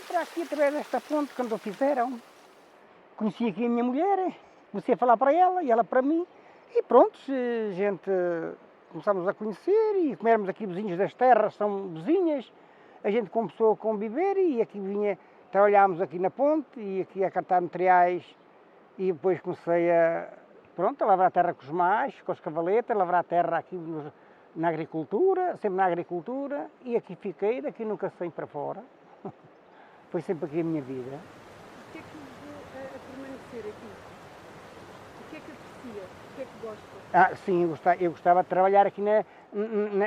Para aqui, através desta ponte, quando o fizeram, conheci aqui a minha mulher, comecei a falar para ela e ela para mim, e pronto, a gente começámos a conhecer e como éramos aqui vizinhos das terras, são vizinhas, a gente começou a conviver e aqui vinha, trabalhámos aqui na ponte e aqui a cartar materiais e depois comecei a lavrar a terra com os machos, com as cavaletas, lavrar a terra aqui na agricultura, sempre na agricultura, e aqui fiquei, daqui nunca saí para fora. Foi sempre aqui a minha vida. O que é que levou a permanecer aqui? O que é que aprecia? O que é que gosta? Sim, eu gostava de trabalhar aqui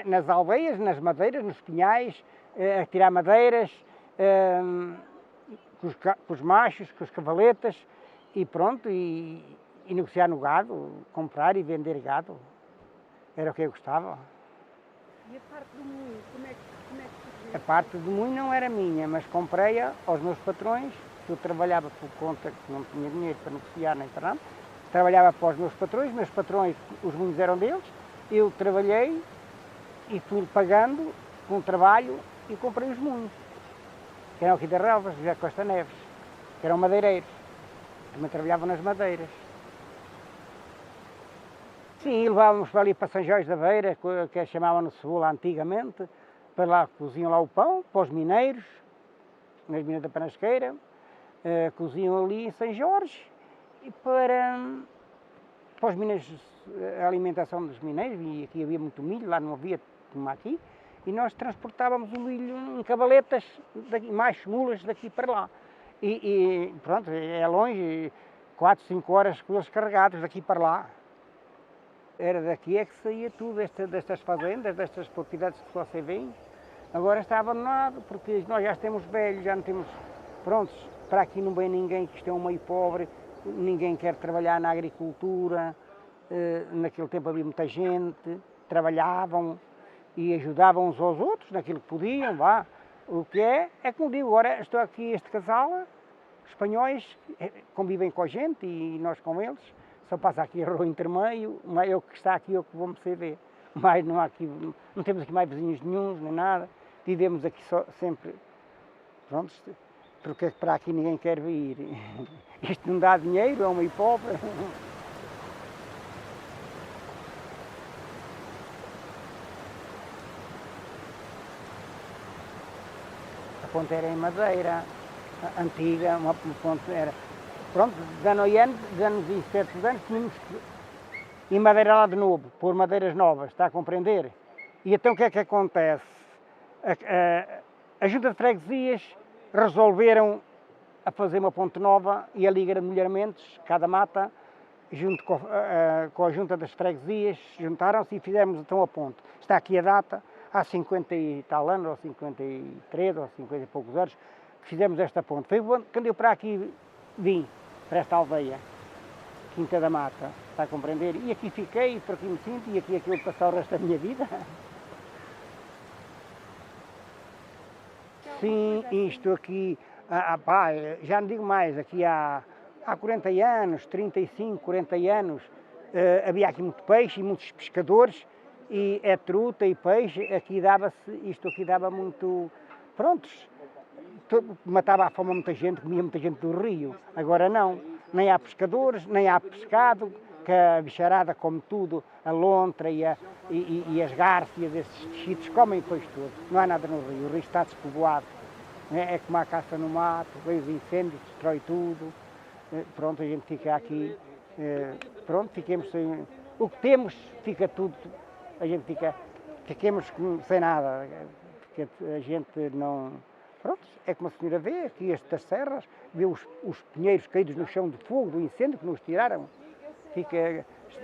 nas aldeias, nas madeiras, nos pinhais, a tirar madeiras, com os machos, com as cavaletas, e pronto, e negociar no gado, comprar e vender gado. Era o que eu gostava. E a parte do moinho, como é que A parte do moinho não era minha, mas comprei-a aos meus patrões, que eu trabalhava por conta, que não tinha dinheiro para negociar nem para nada, trabalhava para os meus patrões, os moinhos eram deles, eu trabalhei e fui pagando com trabalho e comprei os moinhos, que eram aqui das Relvas, José Costa Neves, que eram madeireiros, também trabalhavam nas madeiras. Sim, levávamos para ali para São Jorge da Beira, que chamavam no Cebola antigamente, para lá cozinham lá o pão, para os mineiros, nas minas da Panasqueira, cozinham ali em São Jorge, e para os minas, a alimentação dos mineiros, e aqui havia muito milho, lá não havia como aqui, e nós transportávamos o milho em cavaletas, mais mulas daqui para lá. E pronto, é longe, 4, 5 horas com eles carregados daqui para lá. Era daqui é que saía tudo, destas fazendas, destas propriedades que você vê. Agora está abandonado, porque nós já estamos velhos, já não temos, prontos, para aqui não vem ninguém, que isto é um meio pobre, ninguém quer trabalhar na agricultura, naquele tempo havia muita gente, trabalhavam e ajudavam uns aos outros, naquilo que podiam, vá. O que é como digo, agora estou aqui, este casal, espanhóis, convivem com a gente e nós com eles, só passa aqui a rua intermeio, mas eu que está aqui, eu que vou me ver. Mas não há aqui, não temos aqui mais vizinhos nenhuns, nem nada. Vivemos aqui só, sempre, pronto, porque para aqui ninguém quer vir. Isto não dá dinheiro, é um meio pobre. ponte era em madeira, antiga, uma ponte era... Pronto, de ano em ano, de anos em certos anos, tínhamos que enmadeirar lá de novo, pôr madeiras novas, está a compreender? E então o que é que acontece? A Junta de Freguesias resolveram a fazer uma ponte nova e a Liga de Melhoramentos, cada mata, junto com a Junta das Freguesias, juntaram-se e fizemos então a ponte. Está aqui a data, há 50 e tal anos, ou 53, ou 50 e poucos anos, que fizemos esta ponte. Foi quando eu para aqui vim, para esta aldeia, Quinta da Mata, está a compreender? E aqui fiquei, por aqui me sinto, e aqui é que eu vou passar o resto da minha vida. Sim, isto aqui, pá, já não digo mais, aqui há 40 anos, 35, 40 anos, havia aqui muito peixe e muitos pescadores, e é truta e peixe, isto aqui dava muito, prontos, matava à fome muita gente, comia muita gente do rio, agora não, nem há pescadores, nem há pescado, que a bicharada come tudo, a lontra e as gárcias, esses sítios comem peixe todo, não há nada no rio, o rio está despovoado, é como a caça no mato, veio os incêndios, destrói tudo, pronto, a gente fica aqui, pronto, ficamos sem, o que temos fica tudo, a gente ficamos sem nada, porque a gente não, pronto, é como a senhora vê aqui estas serras, vê os pinheiros caídos no chão de fogo, do incêndio que nos tiraram,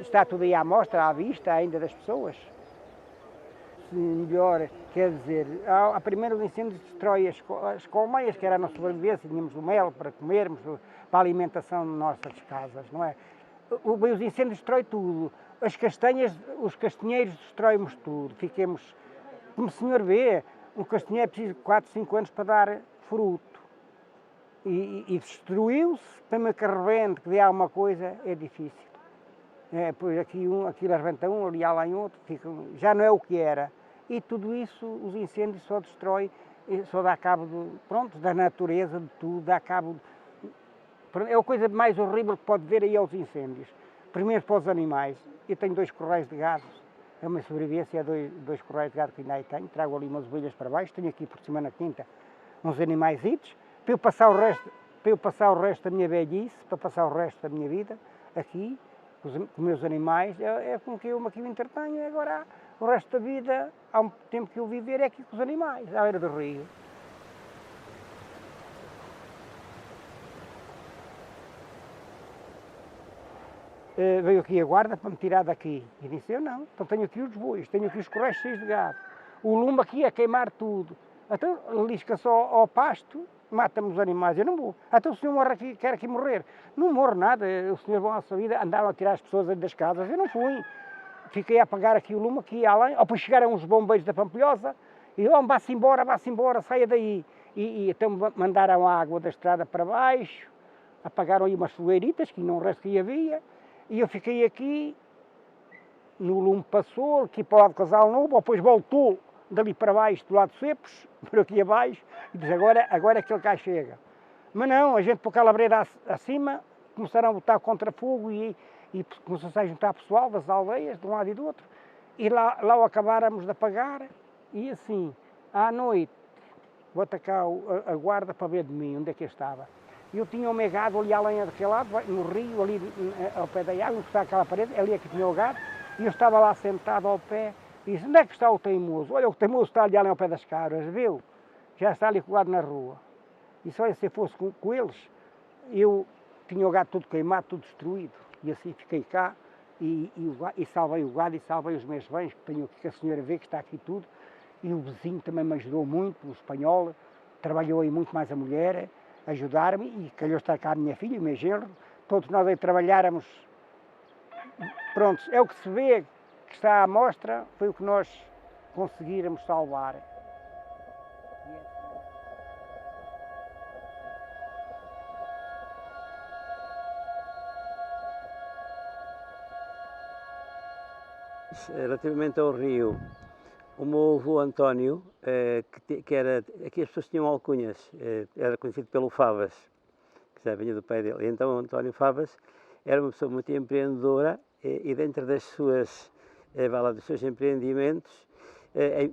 está tudo aí à mostra, à vista ainda das pessoas. Se melhor, quer dizer, a primeiro o incêndio destrói as colmeias, que era a nossa sobrevivência, tínhamos o mel para comermos, para a alimentação das nossas casas, não é? Os incêndios destrói tudo, as castanhas, os castanheiros destroem-nos tudo, fiquemos, como o senhor vê, um castanheiro é preciso de 4, 5 anos para dar fruto. E destruiu-se, para que rebente, que dê alguma coisa, é difícil. Pois aqui rebenta um, ali há lá em outro, já não é o que era. E tudo isso, os incêndios só destrói, só dá cabo da natureza, de tudo, dá cabo... É a coisa mais horrível que pode ver aí aos incêndios. Primeiro para os animais. Eu tenho 2 corrais de gado, é uma sobrevivência, 2 corrais de gado que ainda aí tenho, trago ali umas ovelhas para baixo, tenho aqui por cima na quinta uns animaizitos, para eu passar o resto da minha velhice, para passar o resto da minha vida, aqui, com os meus animais, é com que eu aqui me entretenho, e agora o resto da vida, há um tempo que eu viver, é aqui com os animais, à beira do rio. Veio aqui a guarda para me tirar daqui. E disse, eu não, então tenho aqui os bois, tenho aqui os corrais cheios de gado. O lume aqui a queimar tudo. Então lisca só ao pasto, mata-me os animais, eu não vou. Então o senhor morre aqui, quer aqui morrer. Não morro nada, o senhor vai à sua vida, andaram a tirar as pessoas das casas, eu não fui. Fiquei a apagar aqui o lume, aqui além, depois chegaram uns bombeiros da Pampilhosa, e vá-se embora, saia daí. E então mandaram a água da estrada para baixo, apagaram aí umas fogueiritas, que não resto que havia, e eu fiquei aqui, no lume passou, aqui para o lado do Casal Novo, depois voltou dali para baixo, do lado de Cepos, por aqui abaixo, e diz, agora é que ele cá chega. Mas não, a gente por Calabreira acima, começaram a botar contra fogo e começou-se a juntar pessoal das aldeias, de um lado e do outro, e lá o acabáramos de apagar, e assim, à noite, vou atacar a guarda para ver de mim, onde é que eu estava. E eu tinha o meu gado ali além daquele lado, no rio, ali ao pé da água, encostar aquela parede, ali é que tinha o gado, e eu estava lá sentado ao pé, e disse, onde é que está o teimoso? Olha, o teimoso está ali além ao pé das cabras, viu? Já está ali colado na rua. E só se eu fosse com eles, eu tinha o gado todo queimado, tudo destruído. E assim fiquei cá, e salvei o gado, e salvei os meus bens, que tenho aqui, que a senhora vê que está aqui tudo. E o vizinho também me ajudou muito, o espanhol, trabalhou aí muito mais a mulher, ajudar-me, e calhou estar cá a minha filha e o meu genro, todos nós aí trabalháramos. Pronto, é o que se vê, que está à mostra, foi o que nós conseguíramos salvar. Relativamente ao rio, o meu avô António, que era, aqui as pessoas tinham alcunhas, era conhecido pelo Favas, que já vinha do pai dele. E então o António Favas era uma pessoa muito empreendedora e dentro dos seus empreendimentos,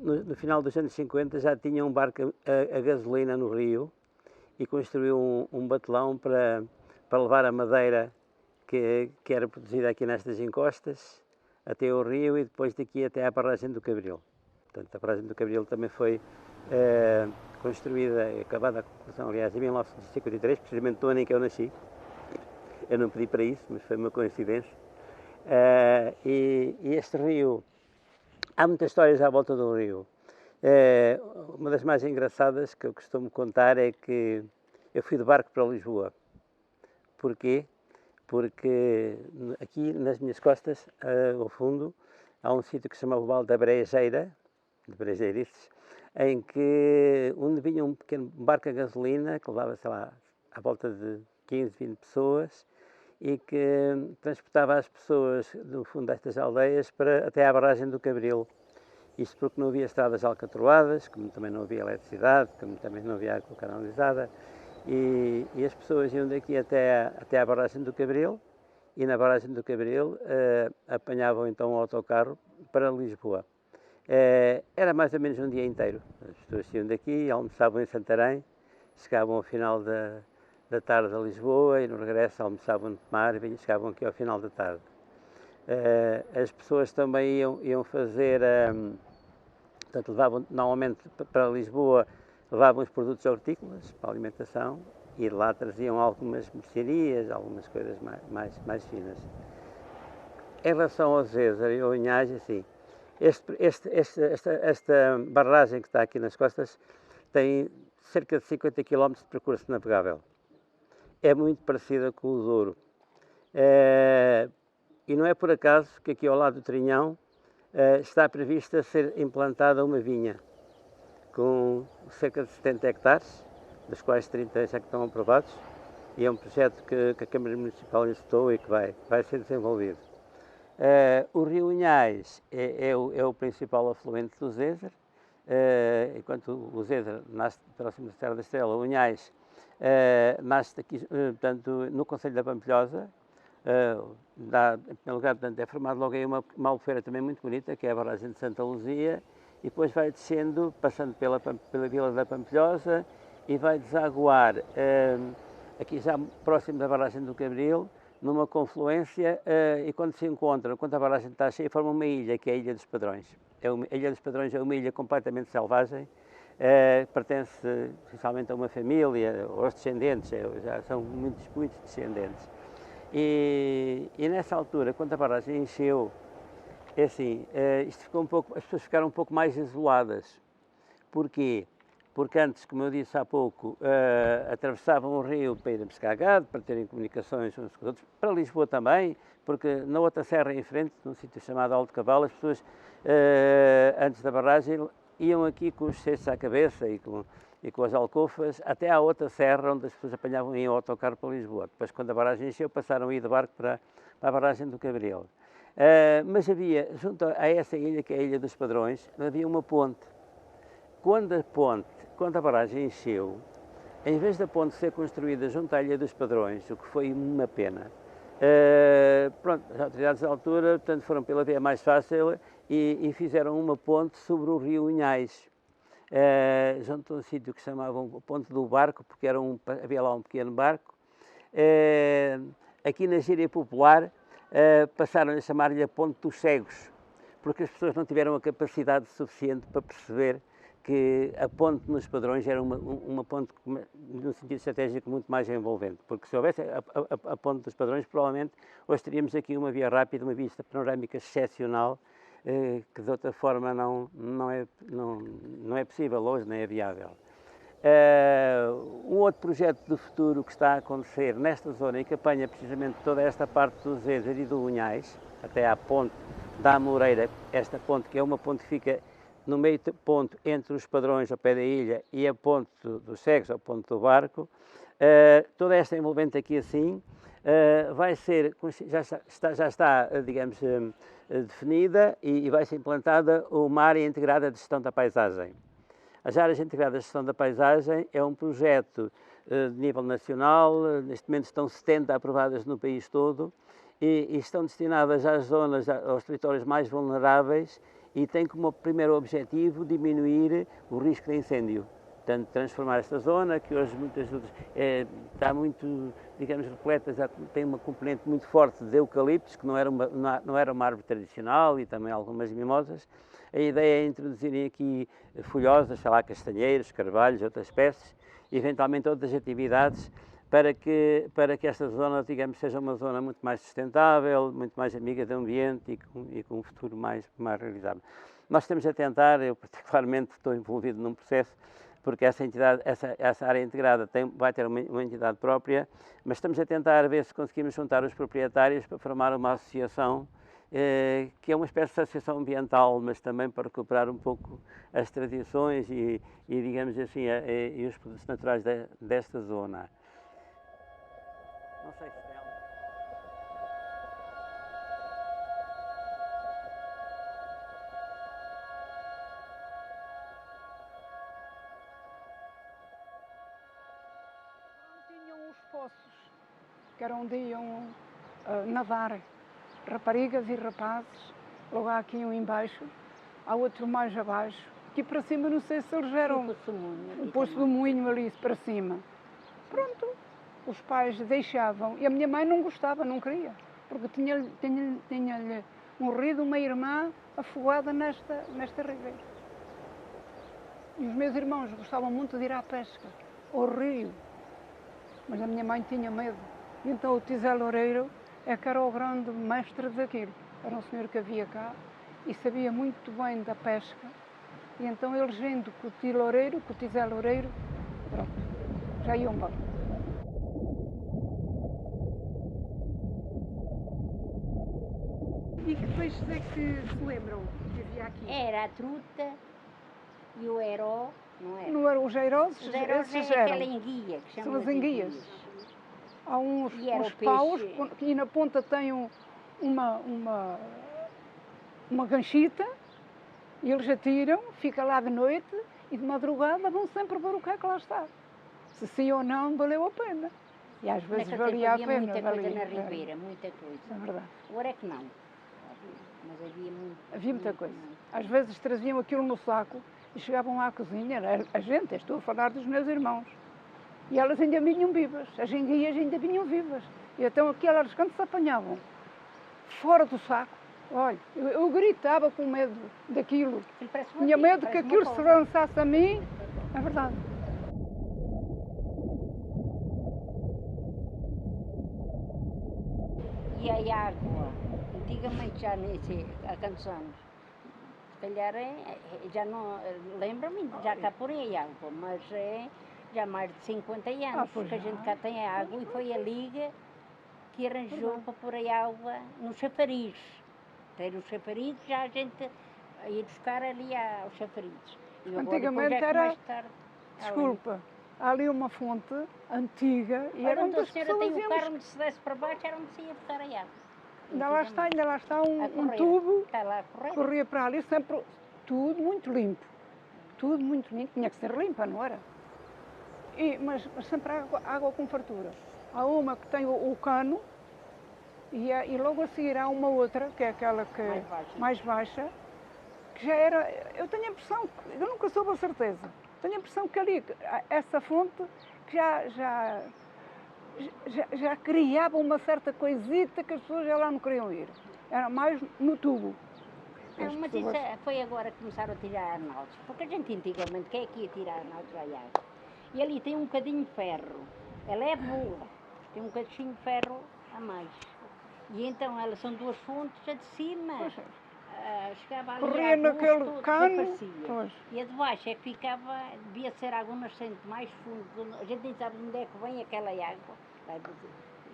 no final dos anos 50 já tinha um barco a gasolina no rio e construiu um batelão para levar a madeira que era produzida aqui nestas encostas até o rio e depois daqui até à barragem do Cabril. Portanto, a barragem do Cabril também foi construída, acabada a construção, aliás, em 1953, precisamente no ano em que eu nasci. Eu não pedi para isso, mas foi uma coincidência. E este rio, há muitas histórias à volta do rio. Uma das mais engraçadas que eu costumo contar é que eu fui de barco para Lisboa. Porquê? Porque aqui nas minhas costas, ao fundo, há um sítio que se chama o Vale da Brejeira, de Brejeirices, em que onde vinha um pequeno barco a gasolina que levava, sei lá, à volta de 15, 20 pessoas e que transportava as pessoas do fundo destas aldeias até à barragem do Cabril. Isto porque não havia estradas alcatroadas, como também não havia eletricidade, como também não havia água canalizada, e as pessoas iam daqui até à barragem do Cabril, e na barragem do Cabril apanhavam então um autocarro para Lisboa. Era mais ou menos um dia inteiro. As pessoas iam daqui, almoçavam em Santarém, chegavam ao final da tarde a Lisboa e no regresso almoçavam no mar e chegavam aqui ao final da tarde. As pessoas também iam fazer, portanto, levavam normalmente para Lisboa, levavam os produtos hortícolas para a alimentação e de lá traziam algumas mercearias, algumas coisas mais finas. Em relação ao Zezer e ao Inhais, assim, esta barragem que está aqui nas costas tem cerca de 50 km de percurso navegável. É muito parecida com o Douro. E não é por acaso que aqui ao lado do Trinhão está prevista ser implantada uma vinha com cerca de 70 hectares, dos quais 30 já que estão aprovados, e é um projeto que a Câmara Municipal instou e que vai ser desenvolvido. O rio Inhais é o principal afluente do Zezer, enquanto o Zezer nasce próximo da Serra da Estrela, o Inhais nasce aqui, portanto, no concelho da Pampilhosa. Em primeiro lugar, portanto, é formado logo aí uma albufeira também muito bonita, que é a barragem de Santa Luzia, e depois vai descendo, passando pela vila da Pampilhosa, e vai desaguar aqui já próximo da barragem do Cabril, numa confluência, e quando se encontra, quando a barragem está cheia, forma uma ilha, que é a Ilha dos Padrões. A Ilha dos Padrões é uma ilha completamente selvagem, pertence essencialmente a uma família, aos descendentes, já são muitos descendentes. E nessa altura, quando a barragem encheu, é assim, isto ficou as pessoas ficaram um pouco mais isoladas. Porquê? Porque antes, como eu disse há pouco, atravessavam o rio para irem pescar gado, para terem comunicações uns com os outros, para Lisboa também, porque na outra serra em frente, num sítio chamado Alto Cavalo, as pessoas, antes da barragem, iam aqui com os cestos à cabeça e com as alcofas até à outra serra, onde as pessoas apanhavam em autocarro para Lisboa. Depois, quando a barragem encheu, passaram a ir de barco para a barragem do Cabril. Mas havia, junto a essa ilha, que é a Ilha dos Padrões, havia uma ponte. Quando a barragem encheu, em vez da ponte ser construída junto à Ilha dos Padrões, o que foi uma pena, pronto, as autoridades da altura, portanto, foram pela via mais fácil e fizeram uma ponte sobre o rio Inhais, junto a um sítio que chamavam o Ponte do Barco, porque havia lá um pequeno barco. Aqui na gíria popular passaram a chamar-lhe a Ponte dos Cegos, porque as pessoas não tiveram a capacidade suficiente para perceber que a ponte nos Padrões era uma ponte, num sentido estratégico, muito mais envolvente, porque se houvesse a ponte dos Padrões, provavelmente hoje teríamos aqui uma via rápida, uma vista panorâmica excepcional, que de outra forma não é possível hoje, nem é viável. Um outro projeto do futuro que está a acontecer nesta zona e que apanha precisamente toda esta parte do Zezer e do Unhais, até à ponte da Amoreira, esta ponte que é uma ponte que fica no meio ponto entre os Padrões ao pé da ilha e a ponte dos Cegos ao ponto do barco, toda esta envolvente aqui assim, vai ser, já está digamos, definida e vai ser implantada uma área integrada de gestão da paisagem. As áreas integradas de gestão da paisagem é um projeto de nível nacional, neste momento estão 70 aprovadas no país todo e estão destinadas às zonas, aos territórios mais vulneráveis e tem como primeiro objetivo diminuir o risco de incêndio. Portanto, transformar esta zona, que hoje muitas vezes está muito, digamos, repleta, já tem uma componente muito forte de eucaliptos, que não era uma árvore tradicional, e também algumas mimosas. A ideia é introduzirem aqui folhosas, sei lá, castanheiros, carvalhos, outras espécies, e eventualmente outras atividades, para que esta zona, digamos, seja uma zona muito mais sustentável, muito mais amiga do ambiente e com um futuro mais realizável. Nós estamos a tentar, eu particularmente estou envolvido num processo, porque essa entidade, essa área integrada vai ter uma entidade própria, mas estamos a tentar ver se conseguimos juntar os proprietários para formar uma associação, que é uma espécie de associação ambiental, mas também para recuperar um pouco as tradições e digamos assim, e os produtos naturais desta zona. Não sei se tem algo. Tinham os poços, que era onde iam nadar raparigas e rapazes. Logo há aqui um embaixo, há outro mais abaixo. Aqui para cima não sei se eles eram um poço do moinho ali para cima. Pronto, os pais deixavam e a minha mãe não gostava, não queria, porque tinha-lhe morrido uma irmã afogada nesta ribeira. E os meus irmãos gostavam muito de ir à pesca, ao rio, mas a minha mãe tinha medo. E então o Tisé Loureiro é que era o grande mestre daquilo. Era um senhor que havia cá e sabia muito bem da pesca. E então eles indo com o Tisé Loureiro, pronto, já iam embora. E que peixes é que se lembram que havia aqui? Era a truta e o heró, não era? Não eram os eirosos? Os herós Esses é eram. aquela enguia que São chamam as de enguias. Há uns E era o paus peixe. e na ponta tem uma ganchita e eles atiram, fica lá de noite e de madrugada vão sempre ver o que é que lá está. Se sim ou não valeu a pena. E às vezes Naquele tempo valia a havia pena. muita coisa valia, na era. ribeira, muita coisa. É verdade. Agora é que não. Mas havia muito. Havia muita coisa. muito. Às vezes traziam aquilo no saco e chegavam à cozinha, a gente, estou a falar dos meus irmãos, e elas ainda vinham vivas, as enguias ainda vinham vivas. E então aquelas, quando se apanhavam fora do saco, olha, eu gritava com medo daquilo. Tinha medo que aquilo se lançasse a mim, é verdade. E a água, antigamente já nem sei há quantos anos, se calhar já não, lembro-me, já cá por aí água, mas é já mais de 50 anos pois que a já. gente cá tem água e foi a Liga que arranjou para pôr a água no chafariz. Ter o chafariz, já a gente ia buscar ali aos chafarizes. E agora, Antigamente depois é que era- mais tarde, Desculpa, há ali uma fonte antiga e era onde a as senhora pessoas tem o iam carro onde se desce para baixo, era onde se ia buscar a água. Ainda lá está A um correr. tubo Está lá a correr. corria para ali, sempre tudo muito limpo. Tudo muito limpo, tinha que ser limpa, não era? Mas sempre água com fartura. Há uma que tem o cano e logo a seguir há uma outra, que é aquela que mais baixa, que já era, eu tenho a impressão, eu nunca soube a certeza, tenho a impressão que ali, essa fonte, que já criava uma certa coisita que as pessoas já lá não queriam ir. Era mais no tubo. Não, As mas pessoas- isso foi agora que começaram a tirar arnaldos. Porque a gente antigamente, quem é que ia tirar arnaldos à água? E ali tem um bocadinho de ferro. Ela é boa, tem um bocadinho de ferro a mais. E então elas são duas fontes, a de cima Pois é. chegava ali Corria a naquele agosto, cano, desaparecia. pois. E a de baixo é que ficava, devia ser água nascente mais fundo. A gente nem sabe de onde é que vem aquela água. Vai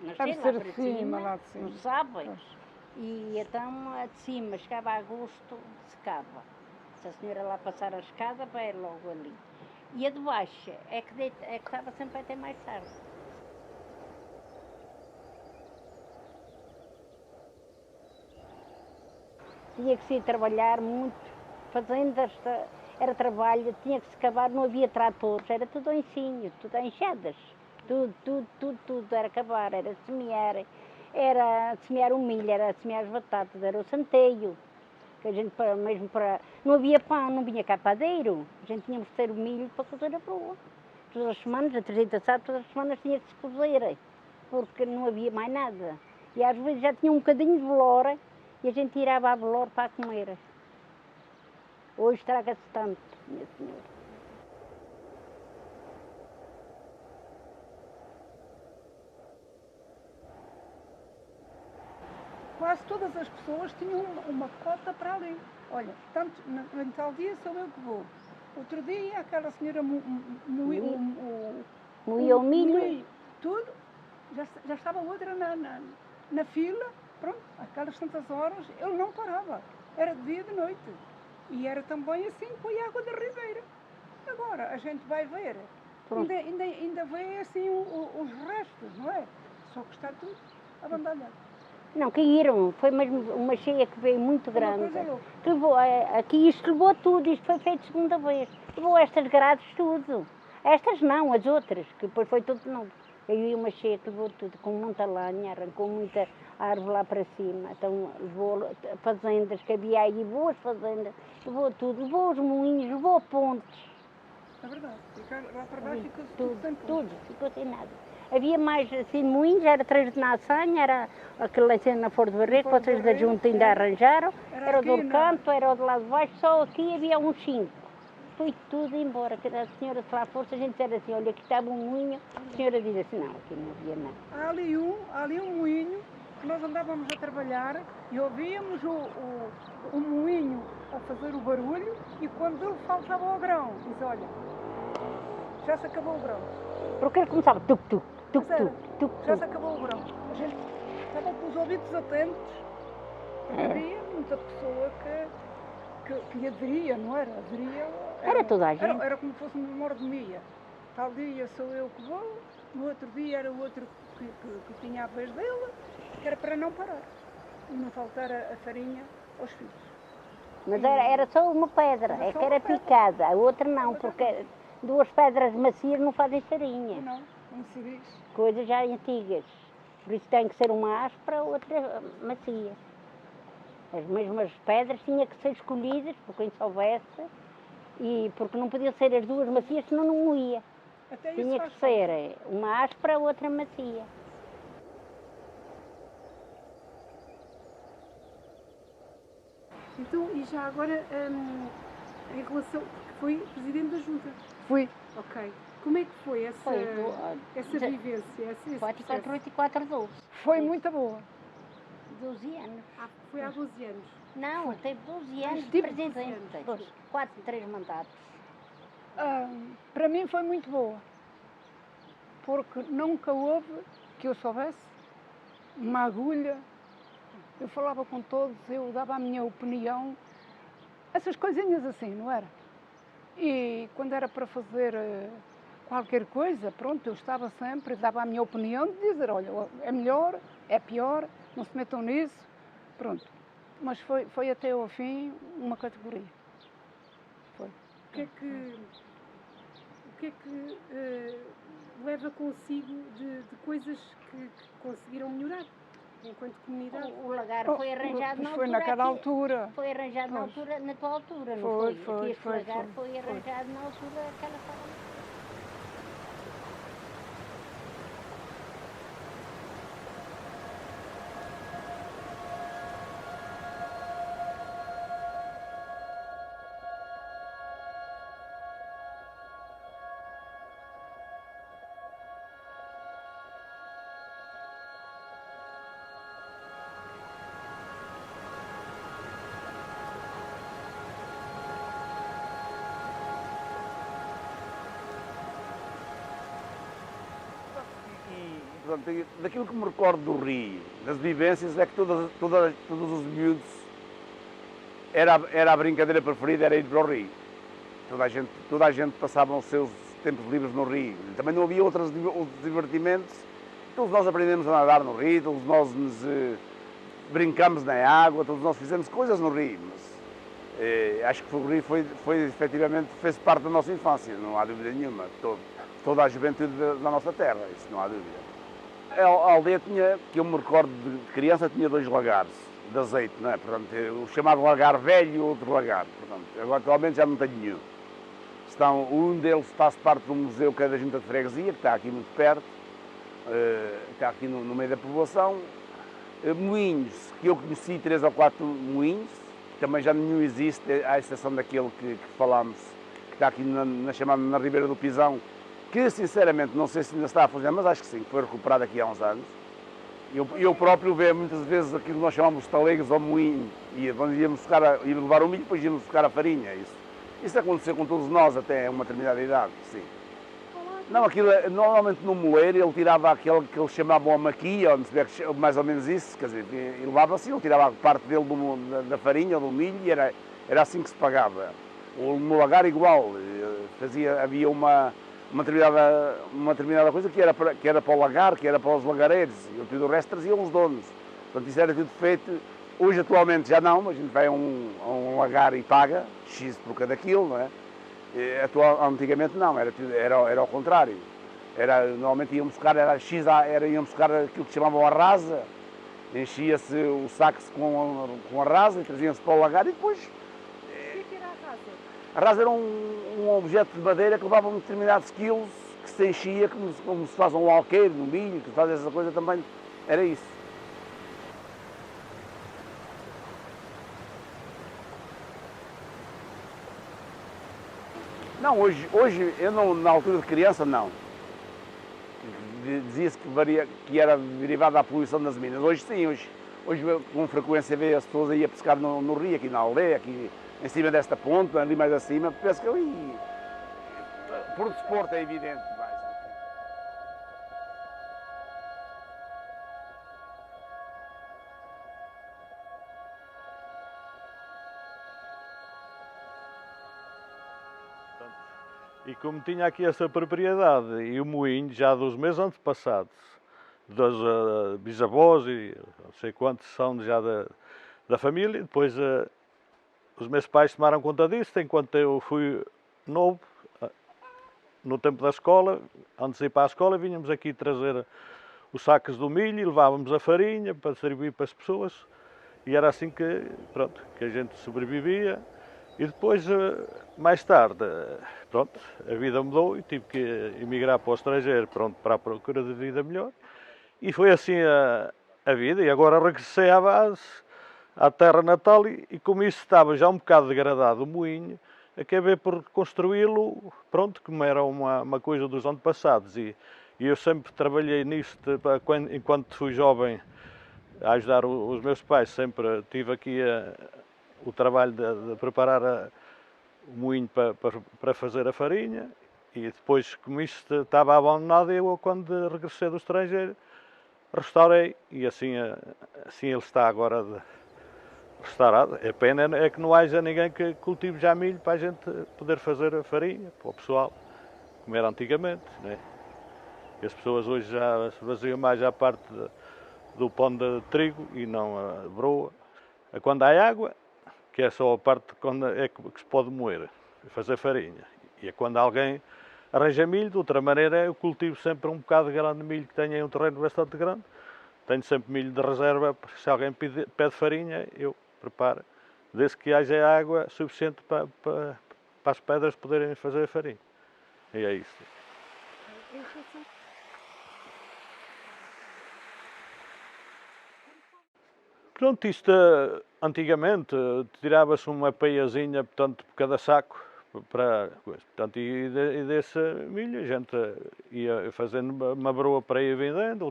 nascer Deve lá ser para de cima, lá de cima. não sabem. Pois. E então a de cima chegava a agosto, secava. Se a senhora lá passar a escada, vai logo ali. E a de baixo é que estava sempre até mais tarde. Tinha que se ir trabalhar muito, fazendas, era trabalho, tinha que se cavar, não havia tratores, era tudo ao ensinho, tudo a enxadas. Tudo, era cavar, era semear o milho, era semear as batatas, era o centeio. Que a gente, mesmo para... Não havia pão, não vinha cá padeiro. A gente tínhamos que ter o milho para cozer a broa. Todas as semanas, a Teresa sabe, todas as semanas tinha que se cozer, porque não havia mais nada. E às vezes já tinha um bocadinho de velora e a gente tirava a velora para comer. Hoje estraga-se tanto, minha senhora. Quase todas as pessoas tinham uma cota para ali. Olha, tanto, em tal dia sou eu que vou. Outro dia aquela senhora moía o milho. Tudo. Já estava outra na fila. Pronto, aquelas tantas horas ele não parava. Era de dia e de noite. E era também assim com a água da ribeira. Agora a gente vai ver. Ainda vê assim os restos, não é? Só que está tudo abandonado. Não, caíram. Foi mesmo uma cheia que veio muito grande. Uma coisa louca. Que levou, aqui isto levou tudo, isto foi feito segunda vez. Levou estas grades tudo. Estas não, as outras, que depois foi tudo de novo. Aí uma cheia que levou tudo, com muita lenha, arrancou muita árvore lá para cima. Então levou fazendas, que havia aí boas fazendas, levou tudo, levou os moinhos, levou pontes. É verdade, lá para baixo ficou Tudo, ficou sem nada. Havia mais assim moinhos, era 3 de Nassanha, era aquele lá na Flor de Barreiro, que vocês da junta ainda arranjaram, era o do canto, era o de lá de baixo, só aqui havia uns 5. Foi tudo embora, que a senhora se lá fosse, a gente era assim, olha, aqui estava um moinho, a senhora diz assim, não, aqui não havia nada. Há ali um moinho, que nós andávamos a trabalhar e ouvíamos o moinho a fazer o barulho e quando ele faltava o grão, diz, olha, já se acabou o grão. Porque ele começava tuc-tuc, tuc-tuc, tuc-tuc. Já se acabou o grão. A gente estava com os ouvidos atentos, porque havia muita pessoa que aderia, não era? Era toda a gente. Era como se fosse uma mordomia. Tal dia sou eu que vou, no outro dia era o outro que tinha a vez dele, que era para não parar e não faltar a farinha aos filhos. Mas era só uma pedra, é que era picada, a outra não, porque 2 pedras macias não fazem farinha. Não se diz. Coisas já antigas. Por isso tem que ser uma áspera, outra macia. As mesmas pedras tinham que ser escolhidas por quem soubesse, e porque não podiam ser as 2 macias, senão não moía. Tinha que ser uma áspera, outra macia. Então, e já agora, em relação, porque foi presidente da junta. Fui. Ok. Como é que foi essa vivência? Esse 4, 8 e 4, 12. Foi muito boa. 12 anos. Foi há 12 anos. Não, teve 12 anos de Tive presidente. 4, 3 mandatos. Para mim foi muito boa. Porque nunca houve, que eu soubesse, uma agulha. Eu falava com todos, eu dava a minha opinião. Essas coisinhas assim, não era? E quando era para fazer qualquer coisa, pronto, eu estava sempre, dava a minha opinião de dizer, olha, é melhor, é pior, não se metam nisso, pronto. Mas foi até ao fim uma categoria. Foi. O que é que leva consigo de coisas que conseguiram melhorar enquanto comunidade? O lagar foi arranjado na altura. Foi naquela altura. Foi arranjado na altura, na tua altura, não foi? Aqui este lagar foi arranjado na altura daquela sala. Portanto, daquilo que me recordo do Rio, das vivências, é que todos os miúdos, era a brincadeira preferida, era ir para o Rio. Toda a gente passava os seus tempos livres no Rio. Também não havia outros divertimentos. Todos nós aprendemos a nadar no Rio, todos nós brincamos na água, todos nós fizemos coisas no Rio. Mas, acho que o Rio efetivamente fez parte da nossa infância, não há dúvida nenhuma. Toda a juventude da nossa terra, isso não há dúvida. A aldeia tinha, que eu me recordo de criança, tinha 2 lagares. de azeite, não é? Portanto, o chamado lagar velho e outro lagar. Portanto, agora atualmente já não tenho nenhum. Um deles faz parte de um museu que é da Junta de Freguesia, que está aqui muito perto, está aqui no meio da povoação. Moinhos, que eu conheci 3 ou 4 moinhos, que também já nenhum existe, à exceção daquele que falámos, que está aqui chamada na Ribeira do Pisão, que sinceramente não sei se ainda está a funcionar, mas acho que sim, foi recuperado aqui há uns anos. Eu próprio vejo muitas vezes aquilo que nós chamamos de talegos ou moinho, e quando íamos levar o milho, depois íamos buscar a farinha. Isso aconteceu com todos nós até uma determinada idade, sim. Não, aquilo, normalmente no moleiro ele tirava aquele que eles chamavam a maquia, ou mais ou menos isso, quer dizer, e levava assim, ele tirava parte dele da farinha ou do milho e era assim que se pagava. O no lagar igual, havia uma determinada coisa que era para o lagar, que era para os lagareiros, e tudo o resto traziam os donos. Portanto, isso era tudo feito. Hoje, atualmente, já não, mas a gente vai a um lagar e paga X por cada quilo, não é? Antigamente não, era ao contrário. Normalmente iam buscar, iam buscar aquilo que chamavam a rasa, enchia-se o saco com a rasa e traziam-se para o lagar e depois... O que era a rasa? A rasa era um objeto de madeira que levava determinados quilos, que se enchia, como se faz um alqueire no milho, que se faz essa coisa também, era isso. Não, hoje eu não, na altura de criança, não. Dizia-se que era derivado da poluição das minas. Hoje sim, hoje com frequência vê as pessoas aí a pescar no rio, aqui na aldeia, aqui em cima desta ponte, ali mais acima, pesca ali. Por desporto é evidente. E como tinha aqui essa propriedade e o moinho já dos meus antepassados, dos bisavós e não sei quantos são já da família, depois os meus pais tomaram conta disso, enquanto eu fui novo, no tempo da escola, antes de ir para a escola, vinhamos aqui trazer os sacos do milho e levávamos a farinha para servir para as pessoas e era assim que, pronto, que a gente sobrevivia. E depois, mais tarde, pronto, a vida mudou e tive que emigrar para o estrangeiro, pronto, para a procura de vida melhor. E foi assim a vida. E agora regressei à base, à terra natal, e como isso estava já um bocado degradado o moinho, acabei por construí-lo, pronto, como era uma coisa dos antepassados. E eu sempre trabalhei nisto, enquanto fui jovem, a ajudar os meus pais, sempre tive aqui o trabalho de preparar o moinho para fazer a farinha e depois, como isto estava abandonado, eu, quando regressei do estrangeiro, restaurei e assim ele está agora restaurado. A pena é que não haja ninguém que cultive já milho para a gente poder fazer a farinha, para o pessoal, como era antigamente, né? E as pessoas hoje já se baseiam mais à parte do pão de trigo e não a broa. Quando há água, que é só a parte quando que se pode moer, fazer farinha. E quando alguém arranja milho, de outra maneira eu cultivo sempre um bocado grande de milho que tenha um terreno bastante grande. Tenho sempre milho de reserva, se alguém pede farinha, eu preparo, desde que haja água suficiente para as pedras poderem fazer a farinha. E é isso. Pronto, isto antigamente tirava-se uma peiazinha, portanto, por cada saco, portanto, e desse milho a gente ia fazendo uma broa para ir vendendo,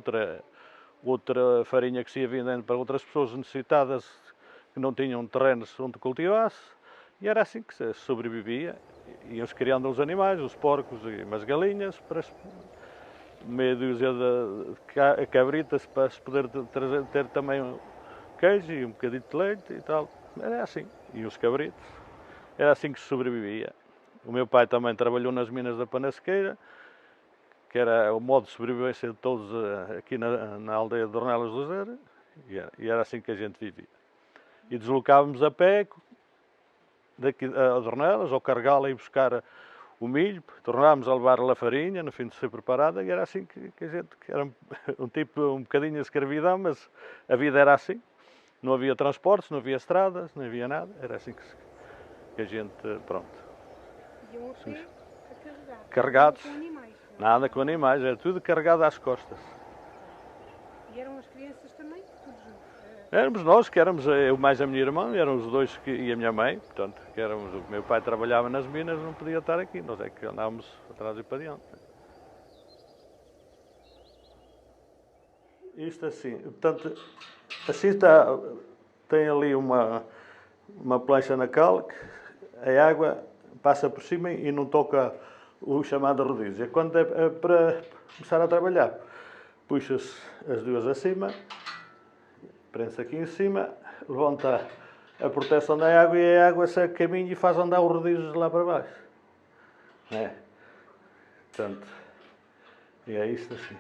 outra farinha que se ia vendendo para outras pessoas necessitadas que não tinham terrenos onde cultivasse, e era assim que se sobrevivia. Iam-se criando os animais, os porcos e umas galinhas, para meia dúzia de cabritas para se poder ter também queijo e um bocadinho de leite e tal. Era assim. E os cabritos. Era assim que se sobrevivia. O meu pai também trabalhou nas minas da Panasqueira, que era o modo de sobrevivência de todos aqui na aldeia de Dornelas do Zero, e era assim que a gente vivia. E deslocávamos a pé daqui a Dornelas, ou carregá-la e buscar o milho, tornávamos a levar a farinha, no fim de ser preparada, e era assim que a gente, que era um bocadinho de escravidão, mas a vida era assim. Não havia transportes, não havia estradas, não havia nada. Era assim que a gente, pronto. Iam a pé a carregar. Carregados. Com animais. Nada com animais, era tudo carregado às costas. E eram as crianças também? Tudo junto? Éramos nós, que éramos eu mais a minha irmã, eram os dois e a minha mãe, portanto, que éramos, o meu pai trabalhava nas minas, não podia estar aqui, nós é que andávamos atrás e para diante. Isto assim, portanto, assim está, tem ali uma plancha na cal, a água passa por cima e não toca o chamado rodízio. Quando é para começar a trabalhar, puxa-se as duas acima, prende-se aqui em cima, levanta a proteção da água e a água segue caminho e faz andar os rodízios lá para baixo. É. Portanto, e é isto assim.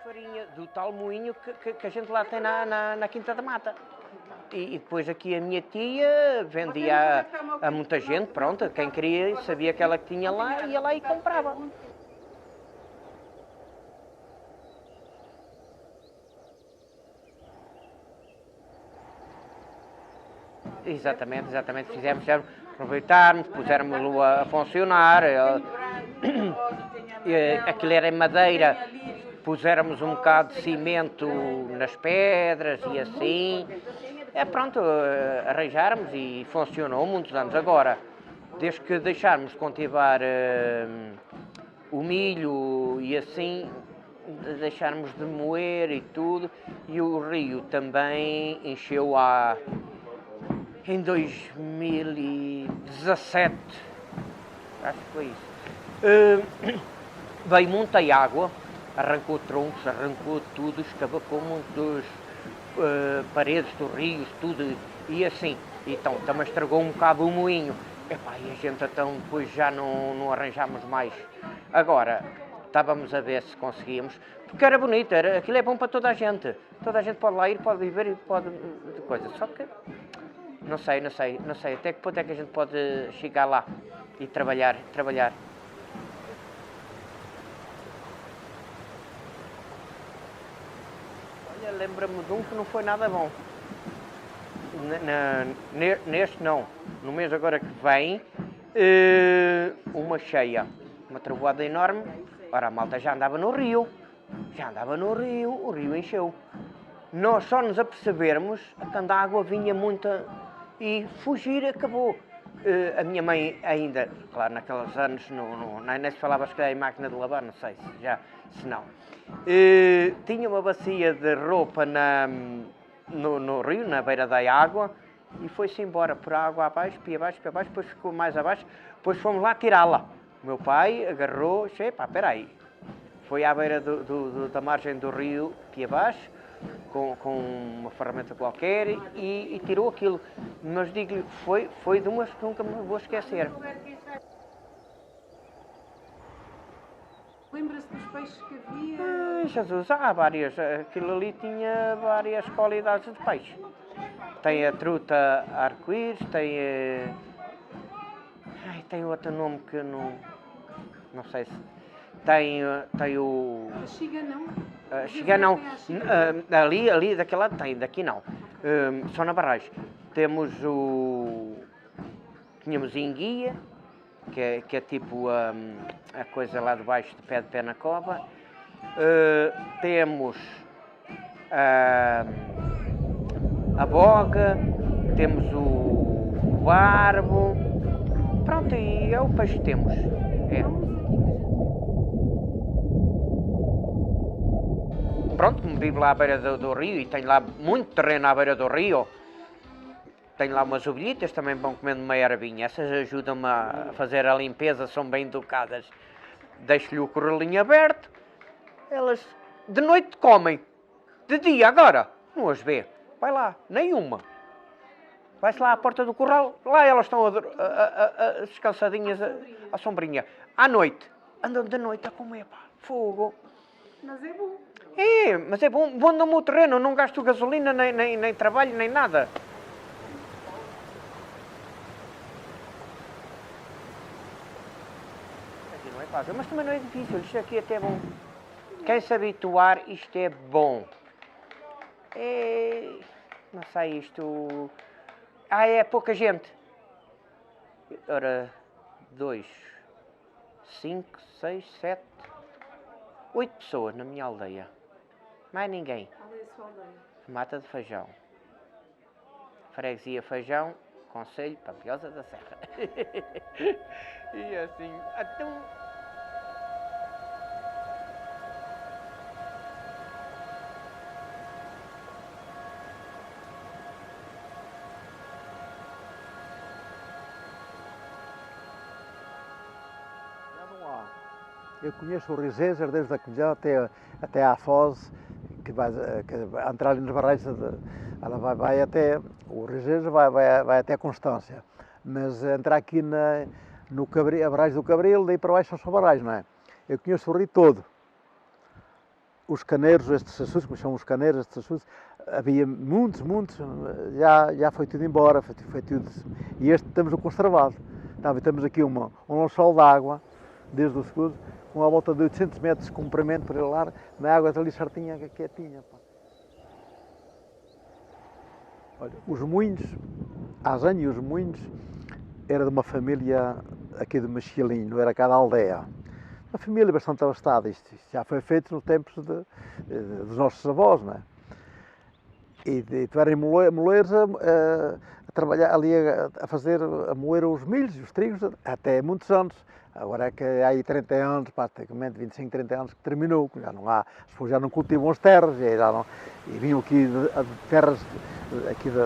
Farinha do tal moinho que a gente lá tem na Quinta da Mata. E depois aqui a minha tia vendia a muita gente, pronto, quem queria, sabia que ela tinha lá, ia lá e comprava. Exatamente, fizemos, aproveitarmos, pusemos-lo a funcionar. Aquilo era em madeira, puséramos um bocado de cimento nas pedras e assim. Pronto, arranjáramos e funcionou muitos anos. Agora, desde que deixarmos cultivar o milho e assim, deixarmos de moer e tudo, e o rio também encheu em 2017, acho que foi isso. Veio muita água, arrancou troncos, arrancou tudo, escavacou muitas paredes dos rios, tudo, e assim. Então, também estragou um bocado o moinho. E a gente então depois já não arranjámos mais. Agora, estávamos a ver se conseguíamos, porque era bonito, aquilo é bom para toda a gente. Toda a gente pode lá ir, pode viver e pode coisa. Só que, não sei, até que ponto é que a gente pode chegar lá e trabalhar. Olha, lembra-me de um que não foi nada bom. Neste não, no mês agora que vem, uma cheia, uma trovoada enorme. Ora, a malta já andava no rio, o rio encheu. Nós só nos apercebermos quando a água vinha muita e fugir acabou. A minha mãe ainda, claro, naqueles anos nem se falava em máquina de lavar, não sei se não. Tinha uma bacia de roupa no rio, na beira da água, e foi-se embora por água abaixo, pia abaixo, depois ficou mais abaixo, depois fomos lá tirá-la. O meu pai agarrou, espera aí, foi à beira da margem do rio, pia abaixo, com uma ferramenta qualquer e tirou aquilo. Mas digo-lhe, foi de umas que nunca me vou esquecer. Lembra-se dos peixes que havia? Jesus, há várias. Aquilo ali tinha várias qualidades de peixe. Tem a truta arco-íris, tem outro nome que não sei se... Tem o... A xiga não? Xiga não. Ali daquele lado tem, daqui não. Só na barragem. Tínhamos enguia, que é tipo a coisa lá de baixo de pé na cova. Temos a boga, temos o barbo. Pronto, e é o peixe que temos. Pronto, como vivo lá à beira do rio e tenho lá muito terreno à beira do rio, tenho lá umas ovelhitas, também vão comendo uma ervinha. Essas ajudam-me a fazer a limpeza, são bem educadas. Deixo-lhe o correlinho aberto, elas de noite comem, de dia agora não as vê. Vai lá, nenhuma. Vai-se lá à porta do corral, lá elas estão descansadinhas à sombrinha. À noite, andam de noite a comer, pá, fogo. Mas é bom. É, mas é bom no meu terreno, não gasto gasolina, nem trabalho, nem nada. Aqui não é fácil, mas também não é difícil, isto aqui até é bom. Quem se habituar, isto é bom. É... Não sei, isto... é pouca gente. Ora, 2, 5, 6, 7, 8 pessoas na minha aldeia. Mais ninguém. Qual é a sua aldeia? Mata de Feijão. Freguesia Feijão, Conselho Pampilhosa da Serra. E assim, então... Eu conheço o Risezer desde a Colhão até à Foz, que vai entrar ali nos barragens, ela vai até, o Risezer vai até Constância, mas entrar aqui no Cabril, a barragem do Cabril, daí para baixo são só barragens, não é? Eu conheço o rio todo. Os caneiros, estes açudes, como chamam os caneiros, estes açudes, havia muitos, já foi tudo embora, foi tudo, e este estamos conservado. Temos aqui um lençol de água, desde o escudo, com a volta de 800 metros de comprimento para ele lá, na água ali certinha, quietinha. Pá. Olha, os moinhos, Azanho, os moinhos, era de uma família aqui de Machilinho, não era cá da aldeia. Uma família bastante abastada, isto já foi feito nos tempos dos nossos avós, não é? E tiverem moleiros a trabalhar ali, a moer os milhos, os trigos, até muitos anos. Agora é que há aí 30 anos, praticamente 25, 30 anos que terminou, já não há, as pessoas já não cultivam as terras, e vinham aqui de terras, aqui de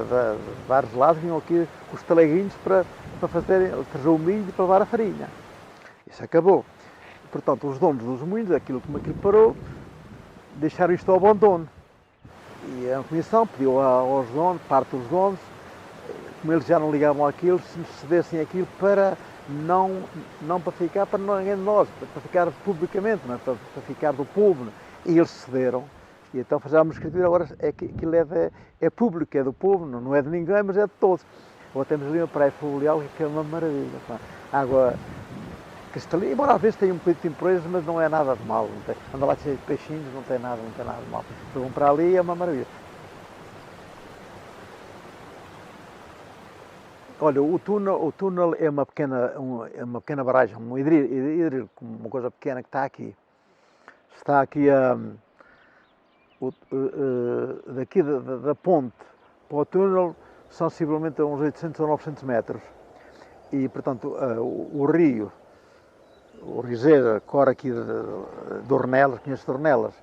vários lados, vinham aqui os taleguinhos para trazer o milho e para levar a farinha. Isso acabou. Portanto, os donos dos moinhos, como aquilo parou, deixaram isto ao abandono. E a comissão pediu aos donos, parte dos donos, como eles já não ligavam àquilo, se nos cedessem aquilo para não para ficar para ninguém de nós, para ficar publicamente, não é? para ficar do povo. Não é? E eles cederam. E então fazemos uma escritura, agora aquilo é público, é do povo, não é de ninguém, mas é de todos. Agora temos ali uma praia fluvial que é uma maravilha. Pá. Água cristalina, embora às vezes tenha um bocadinho de impurezas, mas não é nada de mal. Anda lá cheio de peixinhos, não tem nada de mal. Se vão para ali é uma maravilha. Olha, o túnel é uma pequena barragem, um hidrílico, uma coisa pequena que está aqui. Está aqui daqui da ponte para o túnel, sensivelmente a uns 800 ou 900 metros. E, portanto, o rio, o Riseira, corre aqui de Ornelas, conhece de Ornelas?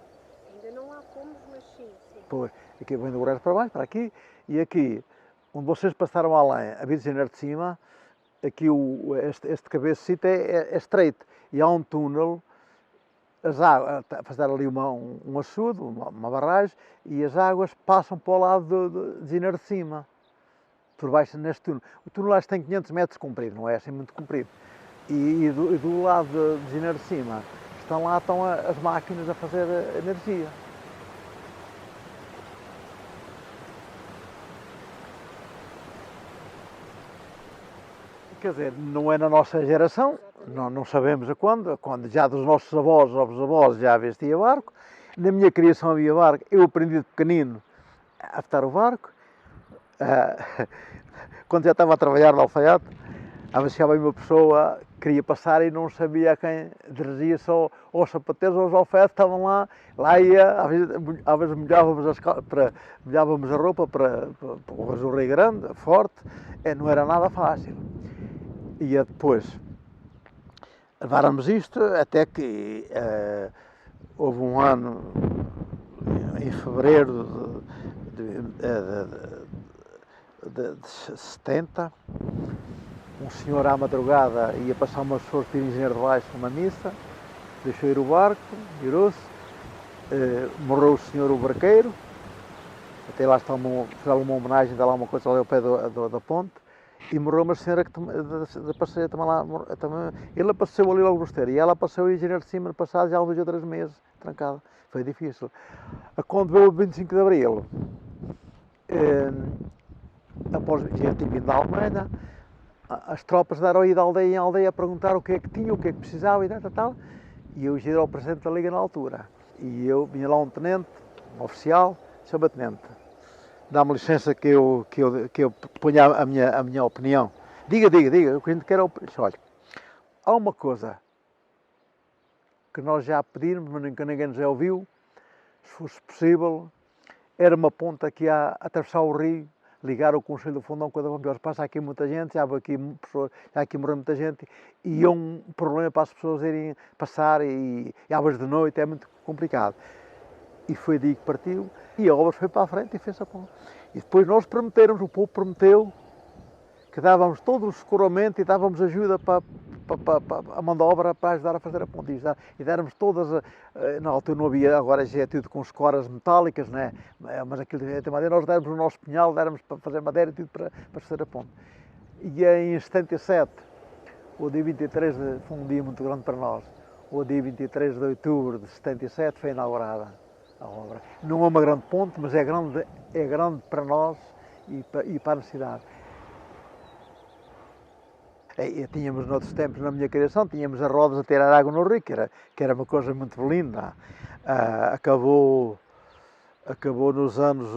Ainda não há fomos, mas sim. Pois, aqui vem do Gregos para baixo, para aqui, e aqui, onde vocês passaram além, a Via de Janeiro de cima, aqui este cabecito é estreito, e há um túnel, as águas, fazer ali um açude, uma barragem, e as águas passam para o lado de Janeiro de cima, por baixo neste túnel. O túnel acho que tem 500 metros comprido, não é assim muito comprido. E do lado de Janeiro de cima, estão as máquinas a fazer energia. Quer dizer, não é na nossa geração, não sabemos a quando já dos nossos avós ou bisavós já havia barco. Na minha criação havia barco, eu aprendi de pequenino a atar o barco. Quando já estava a trabalhar no alfaiate, chegava aí uma pessoa, queria passar e não sabia a quem dirigia, só aos sapateiros ou aos alfaiates, estavam lá ia, às vezes molhávamos a roupa para o rio grande, forte, não era nada fácil. E depois leváramos isto até que houve um ano, em fevereiro de 70, um senhor à madrugada ia passar umas pessoas para Engenheiro de Baixo uma missa, deixou ir o barco, virou-se, morreu o senhor o barqueiro, até lá fizeram uma homenagem, está lá uma coisa ali ao pé da ponte, e morreu uma senhora da parceria também lá, ele apareceu ali logo no esteiro, e ela apareceu em janeiro de cima, no passado, já há 2 ou 3 meses, trancada, foi difícil. Quando veio o 25 de Abril, após já tinha vindo da Alemanha, as tropas deram aí de aldeia em aldeia a perguntar o que é que tinha, o que é que precisava e tal. E eu ia ao presidente da Liga na altura. E eu vinha lá um tenente, um oficial, chama tenente. Dá-me licença que eu ponha a minha opinião. Diga, o que a gente quer é o... Olha, há uma coisa que nós já pedimos, mas nunca ninguém nos ouviu, se fosse possível, era uma ponta que ia atravessar o rio, ligar o Conselho do Fundão com a da Bombeira. Passa aqui muita gente, já aqui morreu muita gente, e é um problema para as pessoas irem passar, e às vezes de noite é muito complicado. E foi daí que partiu, e a obra foi para a frente e fez a ponte. E depois nós prometemos, o povo prometeu, que dávamos todo o escoramento e dávamos ajuda para a mão de obra para ajudar a fazer a ponte. E déramos todas, na altura não havia, agora já é tudo com escoras metálicas, né? Mas aquilo de madeira, nós déramos o nosso pinhal, déramos para fazer madeira e tudo para fazer a ponte. E em 77, o dia 23, foi um dia muito grande para nós, o dia 23 de outubro de 77 foi inaugurada a obra. Não é uma grande ponte, mas é grande para nós e para a cidade. E tínhamos noutros tempos, na minha criação, tínhamos as rodas a tirar água no rio, que era uma coisa muito linda. Acabou nos anos...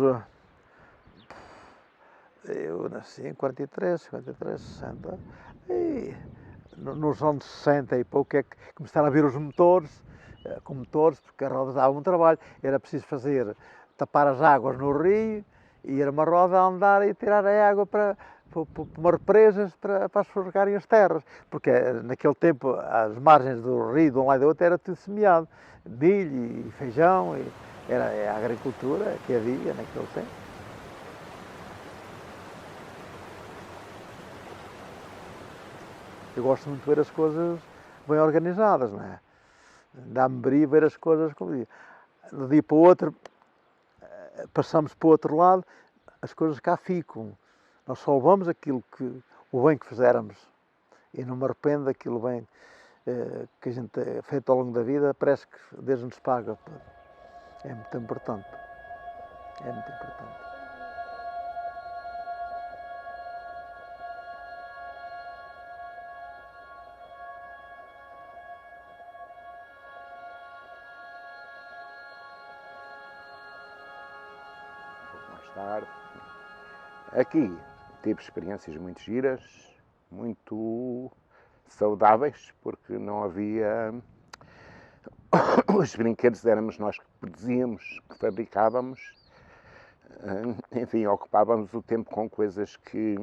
Eu nasci em 43, 60, e nos anos 60 e pouco é que começaram a vir os motores, porque as rodas davam um trabalho. Era preciso tapar as águas no rio, e era uma roda a andar e tirar a água para umas represas para as pessoas regarem as terras, porque naquele tempo as margens do rio, de um lado e do outro, era tudo semeado, milho e feijão, era a agricultura que havia naquele tempo. Eu gosto muito de ver as coisas bem organizadas, não é? Dá-me brilho ver as coisas como dia. De um dia para o outro, passamos para o outro lado, as coisas cá ficam. Nós só levamos o bem que fizermos, e não me arrependo daquilo bem que a gente tem feito ao longo da vida, parece que Deus nos paga. É muito importante. É muito importante. Mais tarde. Aqui tive experiências muito giras, muito saudáveis, porque não havia... Os brinquedos éramos nós que produzíamos, que fabricávamos. Enfim, ocupávamos o tempo com coisas que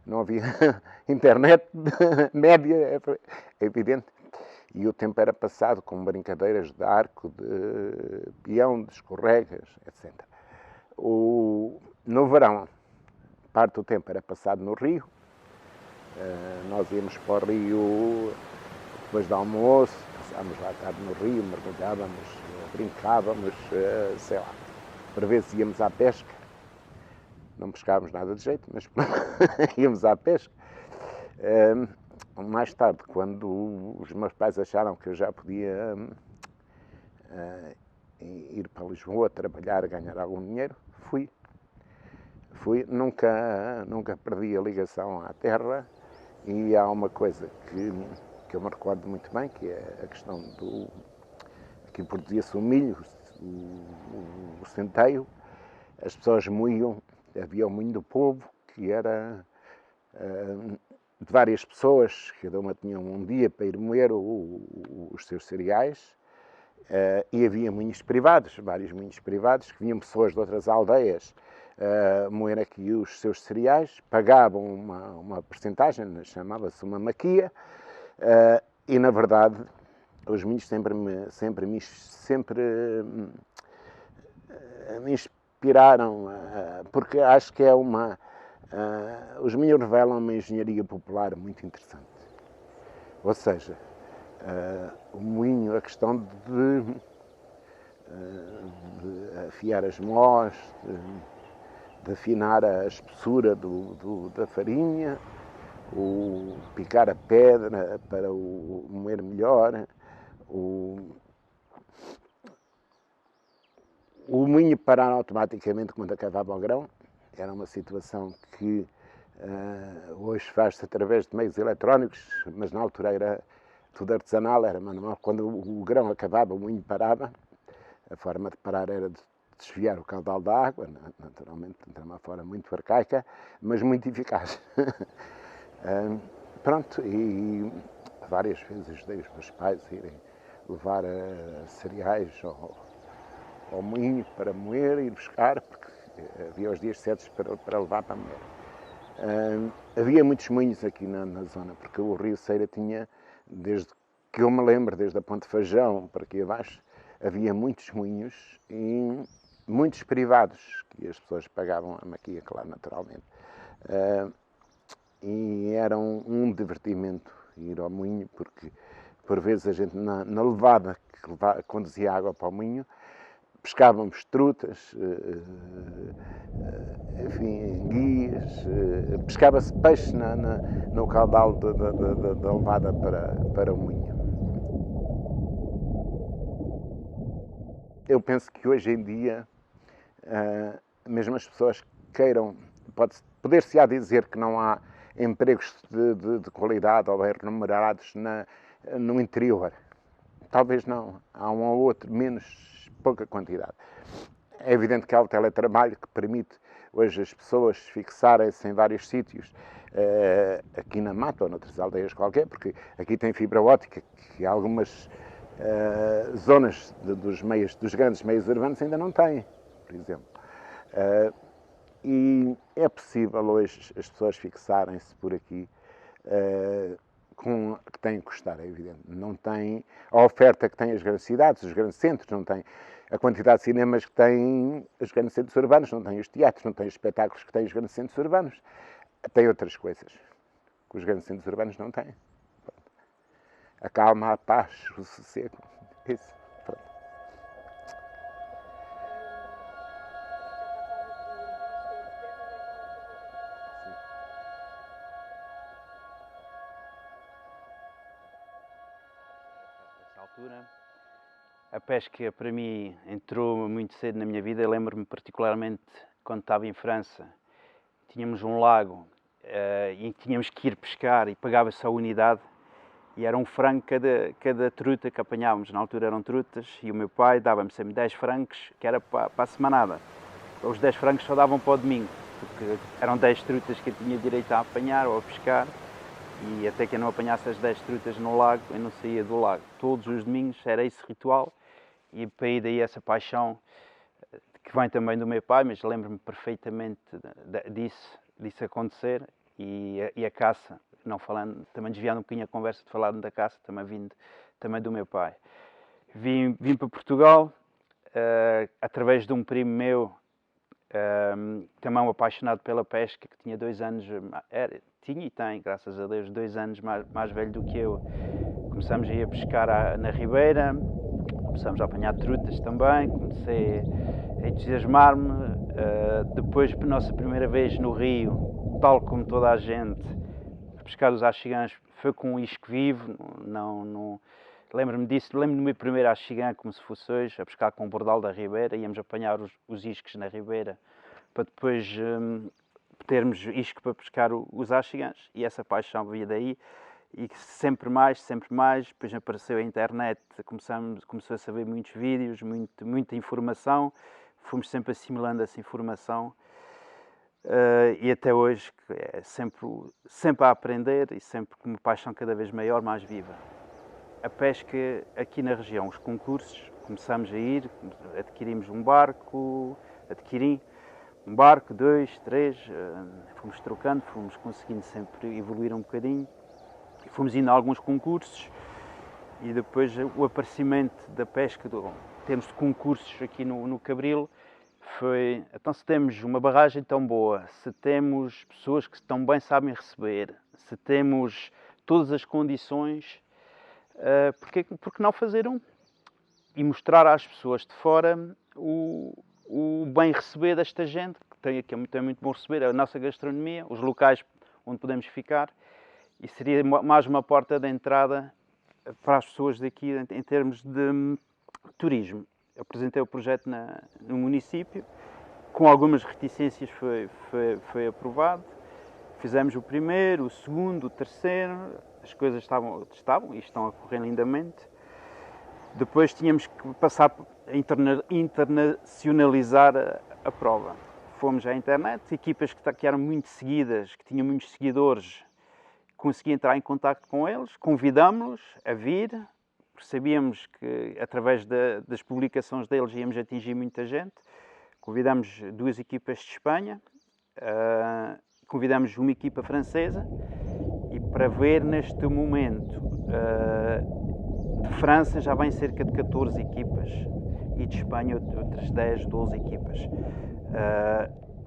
não havia internet média, é evidente. E o tempo era passado com brincadeiras de arco, de peão, de escorregas, etc. No verão, parte do tempo era passado no rio. Nós íamos para o rio depois do almoço, passávamos lá a tarde no rio, mergulhávamos, brincávamos, sei lá. Por vezes íamos à pesca. Não pescávamos nada de jeito, mas íamos à pesca. Mais tarde, quando os meus pais acharam que eu já podia ir para Lisboa, trabalhar, ganhar algum dinheiro, fui. Nunca perdi a ligação à terra, e há uma coisa que eu me recordo muito bem, que é a questão do... Aqui produzia-se o milho, o centeio, as pessoas moíam, havia o moinho do povo, que era de várias pessoas, cada uma tinha um dia para ir moer os seus cereais, e havia moinhos privados, vários moinhos privados, que vinham pessoas de outras aldeias moer aqui os seus cereais, pagavam uma percentagem, chamava-se uma maquia, e na verdade os moinhos sempre me inspiraram, porque acho que é os moinhos revelam uma engenharia popular muito interessante. Ou seja, o moinho, a questão de afiar as mós, de afinar a espessura da farinha, o picar a pedra para o moer melhor, o moinho parar automaticamente quando acabava o grão. Era uma situação que hoje faz-se através de meios eletrónicos, mas na altura era tudo artesanal, era manual. Quando o grão acabava, o moinho parava. A forma de parar era de desviar o caudal da água, naturalmente, era uma forma muito arcaica, mas muito eficaz. Pronto, e várias vezes ajudei os meus pais a irem levar cereais ao moinho para moer, ir buscar, porque havia os dias certos para levar para moer. Havia muitos moinhos aqui na zona, porque o Rio Ceira tinha, desde que eu me lembro, desde a Ponte Fajão para aqui abaixo, havia muitos moinhos e muitos privados, que as pessoas pagavam a maquia, claro, naturalmente. E era um divertimento ir ao moinho, porque por vezes a gente na levada que conduzia água para o moinho, pescávamos trutas, enfim, guias, pescava-se peixe no caudal da levada para o moinho. Eu penso que hoje em dia, mesmo as pessoas queiram, poder-se-á dizer que não há empregos de qualidade ou bem remunerados no interior. Talvez não. Há um ou outro, menos, pouca quantidade. É evidente que há o teletrabalho que permite hoje as pessoas fixarem-se em vários sítios, aqui na Mata ou noutras aldeias qualquer, porque aqui tem fibra óptica, que algumas zonas dos grandes meios urbanos ainda não têm, por exemplo. E é possível hoje as pessoas fixarem-se por aqui, que têm que custar, é evidente. Não tem a oferta que têm as grandes cidades, os grandes centros, não têm a quantidade de cinemas que têm os grandes centros urbanos, não têm os teatros, não têm os espetáculos que têm os grandes centros urbanos. Tem outras coisas que os grandes centros urbanos não têm. A calma, a paz, o sossego. Isso. Pronto. Nessa altura, a pesca para mim entrou muito cedo na minha vida. Eu lembro-me particularmente quando estava em França. Tínhamos um lago e tínhamos que ir pescar e pagava-se a unidade. E era um franco cada truta que apanhávamos. Na altura eram trutas e o meu pai dava-me sempre 10 francos, que era para a semanada. Os 10 francos só davam para o domingo, porque eram 10 trutas que eu tinha direito a apanhar ou a pescar. E até que eu não apanhasse as 10 trutas no lago, eu não saía do lago. Todos os domingos era esse ritual. E para daí essa paixão, que vem também do meu pai, mas lembro-me perfeitamente disso acontecer. E a caça. Não falando, também desviando um bocadinho a conversa de falar da caça, também vindo também do meu pai. Vim para Portugal através de um primo meu, também um apaixonado pela pesca, que tinha 2 anos, tinha e tem, graças a Deus, 2 anos mais velho do que eu. Começamos a ir a pescar na Ribeira, começamos a apanhar trutas também, comecei a entusiasmar-me. Depois, a nossa primeira vez no Rio, tal como toda a gente, pescar os axigãs foi com um isco vivo, lembro-me disso, lembro-me do meu primeiro axigã como se fosse hoje, a pescar com o bordal da Ribeira, íamos apanhar os iscos na Ribeira para depois termos isco para pescar os axigãs, e essa paixão veio daí, e sempre mais, depois apareceu a internet, começou a saber muitos vídeos, muita informação, fomos sempre assimilando essa informação. E até hoje é sempre a aprender e sempre com uma paixão cada vez maior, mais viva. A pesca aqui na região, os concursos, começamos a ir, adquirimos um barco, 2, 3, fomos trocando, fomos conseguindo sempre evoluir um bocadinho, fomos indo a alguns concursos e depois o aparecimento da pesca, em termos de concursos aqui no Cabril, foi, então se temos uma barragem tão boa, se temos pessoas que tão bem sabem receber, se temos todas as condições, porque não fazer um? E mostrar às pessoas de fora o o bem receber desta gente, que tem muito bom receber, a nossa gastronomia, os locais onde podemos ficar, e seria mais uma porta de entrada para as pessoas daqui em termos de turismo. Eu apresentei o projeto no município, com algumas reticências foi aprovado. Fizemos o primeiro, o segundo, o terceiro, as coisas estavam e estão a correr lindamente. Depois tínhamos que passar a internacionalizar a prova. Fomos à internet, equipas que eram muito seguidas, que tinham muitos seguidores, consegui entrar em contato com eles, convidámos-los a vir, porque sabíamos que através das publicações deles íamos atingir muita gente. Convidámos 2 equipas de Espanha, convidámos uma equipa francesa, e para ver neste momento de França já vem cerca de 14 equipas e de Espanha outras 10, 12 equipas.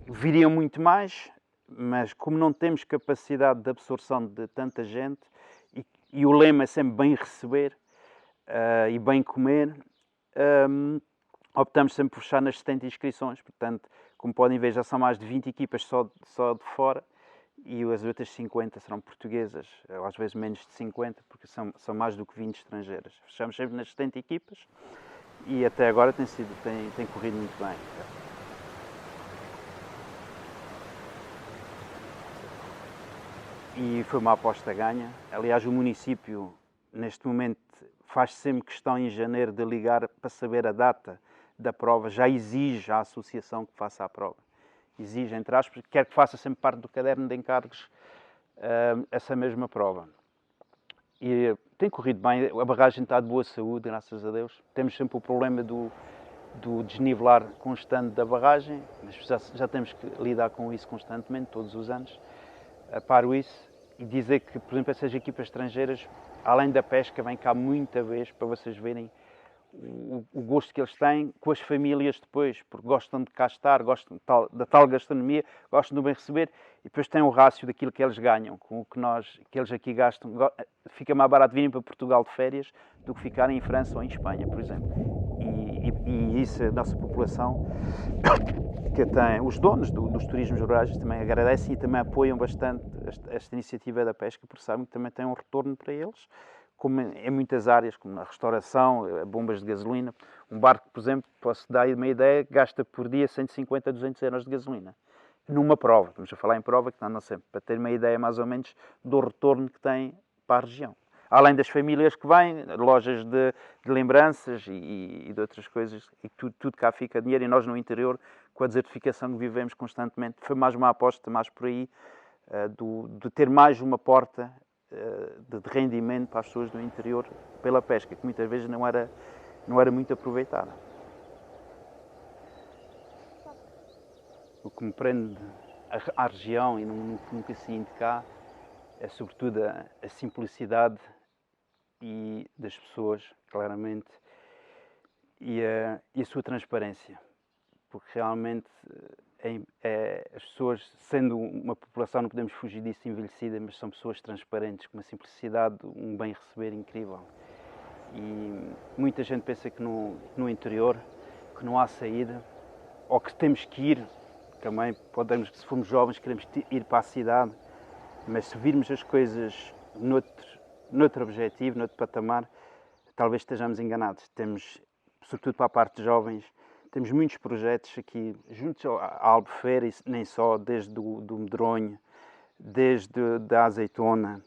Viriam muito mais, mas como não temos capacidade de absorção de tanta gente, e o lema é sempre bem receber e bem comer, optamos sempre por fechar nas 70 inscrições. Portanto, como podem ver, já são mais de 20 equipas só de fora, e as outras 50 serão portuguesas, ou às vezes menos de 50, porque são mais do que 20 estrangeiras. Fechamos sempre nas 70 equipas e até agora tem corrido muito bem. E foi uma aposta ganha. Aliás, o município, neste momento, faz sempre questão em janeiro de ligar para saber a data da prova, já exige à associação que faça a prova. Exige, entre aspas, quer que faça sempre parte do caderno de encargos essa mesma prova. E tem corrido bem, a barragem está de boa saúde, graças a Deus. Temos sempre o problema do desnivelar constante da barragem, mas já temos que lidar com isso constantemente, todos os anos. Paro isso e dizer que, por exemplo, essas equipas estrangeiras, além da pesca, vêm cá muita vez para vocês verem o gosto que eles têm com as famílias depois, porque gostam de cá estar, gostam da tal gastronomia, gostam do bem receber, e depois têm o rácio daquilo que eles ganham, com o que eles aqui gastam. Fica mais barato virem para Portugal de férias do que ficarem em França ou em Espanha, por exemplo. E isso a nossa população, que tem, os donos dos turismos rurais também agradecem e também apoiam bastante esta iniciativa da pesca, porque sabem que também tem um retorno para eles, como em muitas áreas, como na restauração, bombas de gasolina. Um barco, por exemplo, posso dar uma ideia, gasta por dia 150 a 200 euros de gasolina. Numa prova, estamos a falar em prova, que não sempre, para ter uma ideia mais ou menos do retorno que tem para a região. Além das famílias que vêm, lojas de lembranças e de outras coisas, e tudo cá fica dinheiro, e nós no interior, com a desertificação que vivemos constantemente, foi mais uma aposta, mais por aí, de ter mais uma porta de rendimento para as pessoas do interior pela pesca, que muitas vezes não era muito aproveitada. O que me prende à região e nunca saí de cá é sobretudo a simplicidade das pessoas, claramente, e a sua transparência, porque realmente as pessoas, sendo uma população, não podemos fugir disso, envelhecida, mas são pessoas transparentes, com uma simplicidade, um bem receber incrível. E muita gente pensa que no interior, que não há saída, ou que temos que ir, também podemos, se formos jovens, queremos ir para a cidade, mas se virmos as coisas noutro objetivo, noutro patamar, talvez estejamos enganados. Temos, sobretudo para a parte de jovens, temos muitos projetos aqui, juntos à Albufeira, e nem só, desde do medronho, desde da azeitona,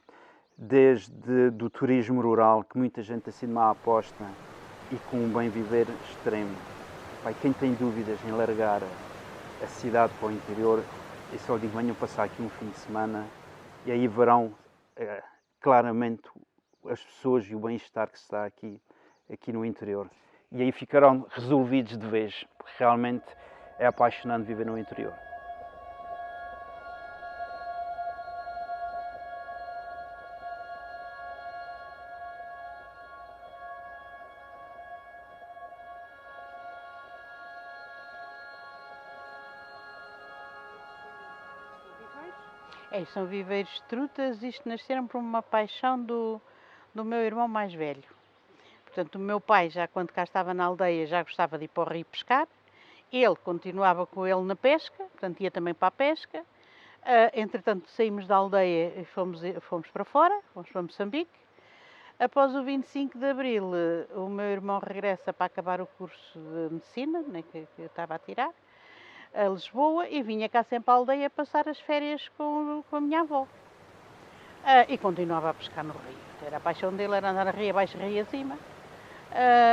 desde do turismo rural, que muita gente tem sido uma aposta, e com um bem viver extremo. Pai, quem tem dúvidas em largar a cidade para o interior, eu só digo, venham passar aqui um fim de semana, e aí verão claramente as pessoas e o bem-estar que se dá aqui no interior. E aí ficarão resolvidos de vez, porque realmente é apaixonante viver no interior. São viveiros de trutas. Isto nasceram por uma paixão do meu irmão mais velho. Portanto, o meu pai, já quando cá estava na aldeia, já gostava de ir para o rio pescar, Ele continuava com ele na pesca, portanto ia também para a pesca. Entretanto saímos da aldeia e fomos para fora, fomos para Moçambique. Após o 25 de Abril, o meu irmão regressa para acabar o curso de Medicina, né, que eu estava a tirar, a Lisboa, e vinha cá sempre à aldeia passar as férias com a minha avó. E continuava a pescar no rio. Era a paixão dele, era andar a rio abaixo, rio acima.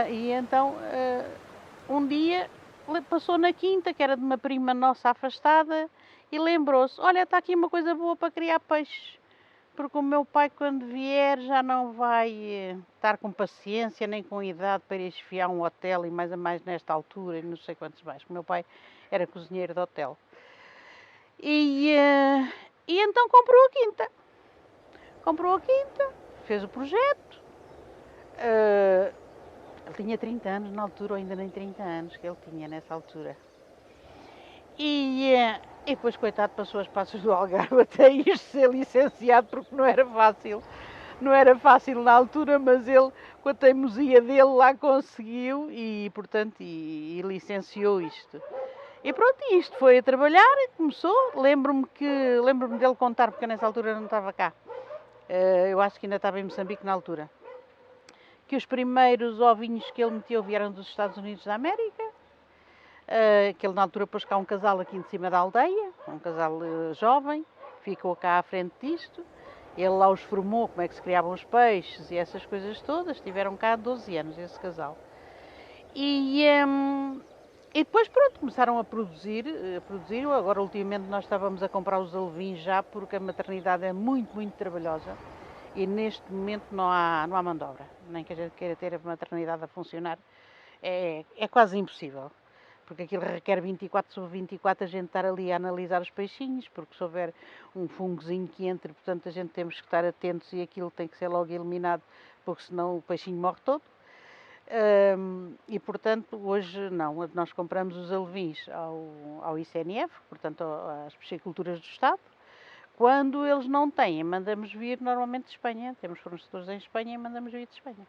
E então, um dia, passou na quinta, que era de uma prima nossa afastada, e lembrou-se, olha, está aqui uma coisa boa para criar peixes, porque o meu pai, quando vier, já não vai estar com paciência, nem com idade para ir esfiar um hotel, e mais a mais nesta altura, e não sei quantos mais. O meu pai era cozinheiro de hotel. E então comprou a quinta. Fez o projeto. Ele tinha 30 anos na altura, ou ainda nem 30 anos que ele tinha nessa altura. E depois, coitado, passou as passas do Algarve até ir ser licenciado, porque não era fácil. Não era fácil na altura, mas ele, com a teimosia dele, lá conseguiu e, portanto, e licenciou isto. E pronto, isto foi a trabalhar e começou. Lembro-me dele contar, porque nessa altura não estava cá. Eu acho que ainda estava em Moçambique na altura. Que os primeiros ovinhos que ele meteu vieram dos Estados Unidos da América. Que ele na altura pôs cá um casal aqui em cima da aldeia, um casal jovem, ficou cá à frente disto. Ele lá os formou, como é que se criavam os peixes e essas coisas todas. Estiveram cá há 12 anos, esse casal. E depois, pronto, começaram a produzir. Agora, ultimamente, nós estávamos a comprar os alevins já, porque a maternidade é muito, muito trabalhosa. E neste momento não há mão de obra. Nem que a gente queira ter a maternidade a funcionar, é quase impossível. Porque aquilo requer 24 sobre 24 a gente estar ali a analisar os peixinhos, porque se houver um fungozinho que entre, portanto a gente temos que estar atentos e aquilo tem que ser logo eliminado, porque senão o peixinho morre todo. E portanto hoje não, nós compramos os alevins ao ICNF, portanto às pisciculturas do Estado. Quando eles não têm, mandamos vir normalmente de Espanha, temos fornecedores em Espanha e mandamos vir de Espanha.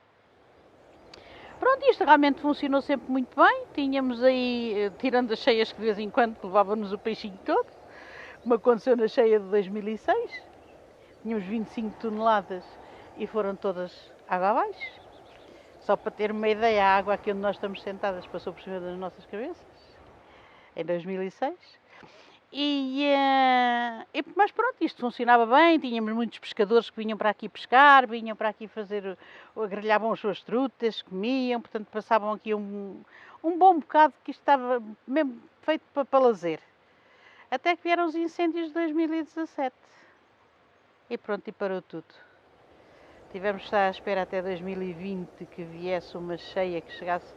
Pronto, isto realmente funcionou sempre muito bem. Tínhamos aí, tirando as cheias que de vez em quando levávamos o peixinho todo, como aconteceu na cheia de 2006. Tínhamos 25 toneladas e foram todas água abaixo. Só para ter uma ideia, a água aqui onde nós estamos sentadas passou por cima das nossas cabeças, em 2006. Mas pronto, isto funcionava bem, tínhamos muitos pescadores que vinham para aqui pescar, vinham para aqui grelhavam as suas trutas, comiam, portanto passavam aqui um bom bocado, que isto estava mesmo feito para lazer. Até que vieram os incêndios de 2017 e pronto, e parou tudo. Tivemos que estar à espera até 2020 que viesse uma cheia que chegasse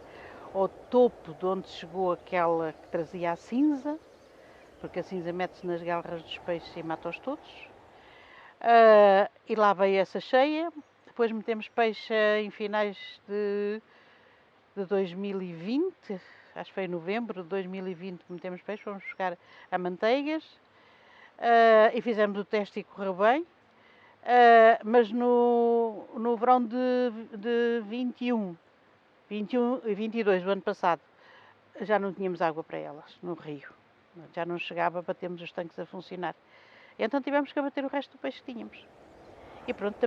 ao topo de onde chegou aquela que trazia a cinza, porque a cinza mete-se nas garras dos peixes e mata-os todos. E lá veio essa cheia. Depois metemos peixe em finais de 2020, acho que foi em novembro de 2020 que metemos peixe, fomos buscar a manteigas e fizemos o teste e correu bem. Mas no verão de 21 e 22 do ano passado já não tínhamos água para elas no rio. Já não chegava para termos os tanques a funcionar. Então tivemos que abater o resto do peixe que tínhamos. E pronto,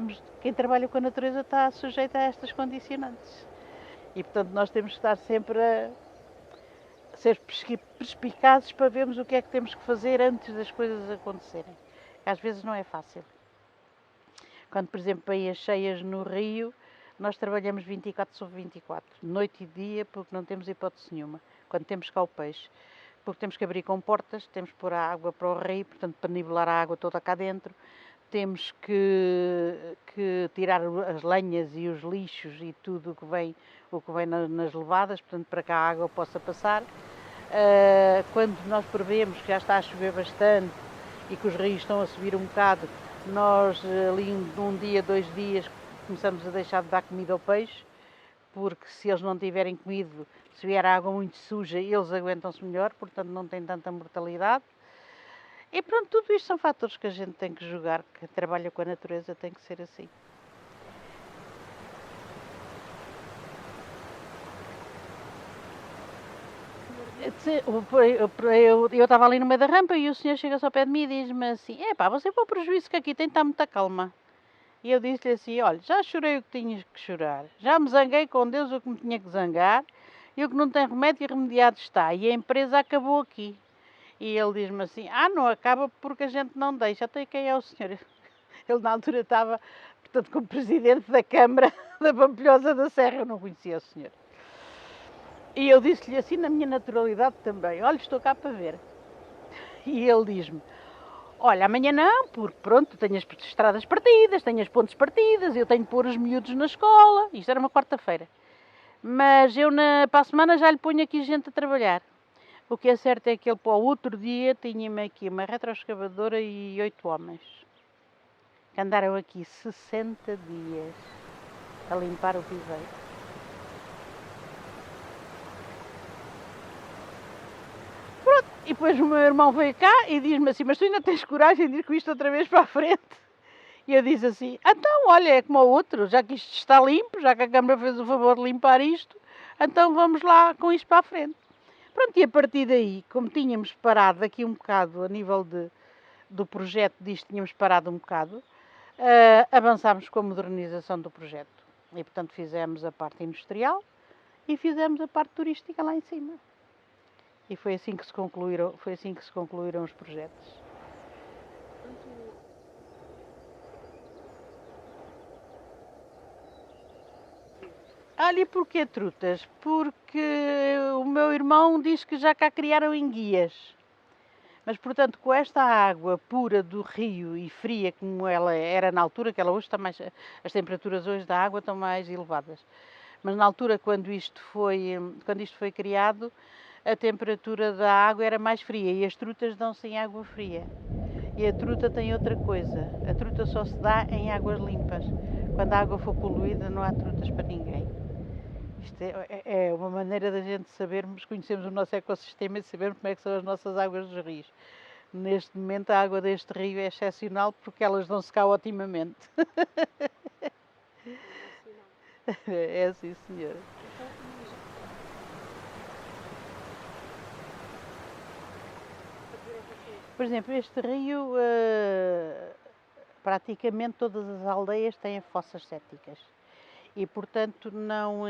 quem trabalha com a natureza está sujeito a estas condicionantes. E portanto nós temos que estar sempre a ser perspicazes para vermos o que é que temos que fazer antes das coisas acontecerem. Às vezes não é fácil. Quando, por exemplo, vêm as cheias no rio, nós trabalhamos 24 sobre 24, noite e dia, porque não temos hipótese nenhuma. Quando temos cá o peixe, porque temos que abrir comportas, temos que pôr a água para o rio, portanto, para nivelar a água toda cá dentro, temos que tirar as lenhas e os lixos e tudo o que vem nas levadas, portanto, para que a água possa passar. Quando nós prevemos que já está a chover bastante e que os rios estão a subir um bocado, nós ali um dia, 2 dias, começamos a deixar de dar comida ao peixe, porque se eles não tiverem comido, se vier água muito suja, eles aguentam-se melhor, portanto não têm tanta mortalidade. E pronto, tudo isto são fatores que a gente tem que jogar, que trabalha com a natureza tem que ser assim. Eu estava ali no meio da rampa e o senhor chega-se ao pé de mim e diz-me assim: epá, você para o prejuízo que aqui tem está muita calma. E eu disse-lhe assim: olha, já chorei o que tinha que chorar, já me zanguei com Deus o que me tinha que zangar, e o que não tem remédio remediado está, e a empresa acabou aqui. E ele diz-me assim: não acaba porque a gente não deixa. Até quem é o senhor? Ele na altura estava, portanto, como presidente da Câmara da Pampilhosa da Serra, eu não conhecia o senhor. E eu disse-lhe assim, na minha naturalidade também: olha, estou cá para ver. E ele diz-me: olha, amanhã não, porque pronto, tenho as estradas partidas, tenho as pontes partidas, eu tenho de pôr os miúdos na escola. Isto era uma quarta-feira. Mas eu para a semana já lhe ponho aqui gente a trabalhar. O que é certo é que ele, para o outro dia, tinha-me aqui uma retroescavadora e 8 homens. Que andaram aqui 60 dias a limpar o piseiro. Pronto, e depois o meu irmão veio cá e diz-me assim: mas tu ainda tens coragem de ir com isto outra vez para a frente? E eu disse assim: então, olha, é como o outro, já que isto está limpo, já que a Câmara fez o favor de limpar isto, então vamos lá com isto para a frente. Pronto, e a partir daí, como tínhamos parado aqui um bocado, a nível do projeto disto, tínhamos parado um bocado, avançámos com a modernização do projeto. E, portanto, fizemos a parte industrial e fizemos a parte turística lá em cima. E foi assim que se concluíram os projetos. Olha, e porquê trutas? Porque o meu irmão diz que já cá criaram enguias. Mas, portanto, com esta água pura do rio e fria como ela era na altura, que ela hoje está mais... As temperaturas hoje da água estão mais elevadas. Mas na altura, quando isto foi criado, a temperatura da água era mais fria e as trutas dão-se em água fria. E a truta tem outra coisa. A truta só se dá em águas limpas. Quando a água for poluída, não há trutas para ninguém. Isto é uma maneira da gente sabermos, conhecermos o nosso ecossistema e sabermos como é que são as nossas águas dos rios. Neste momento a água deste rio é excepcional porque elas dão-se cá otimamente. É assim, senhora. Por exemplo, este rio, praticamente todas as aldeias têm fossas sépticas. E, portanto, não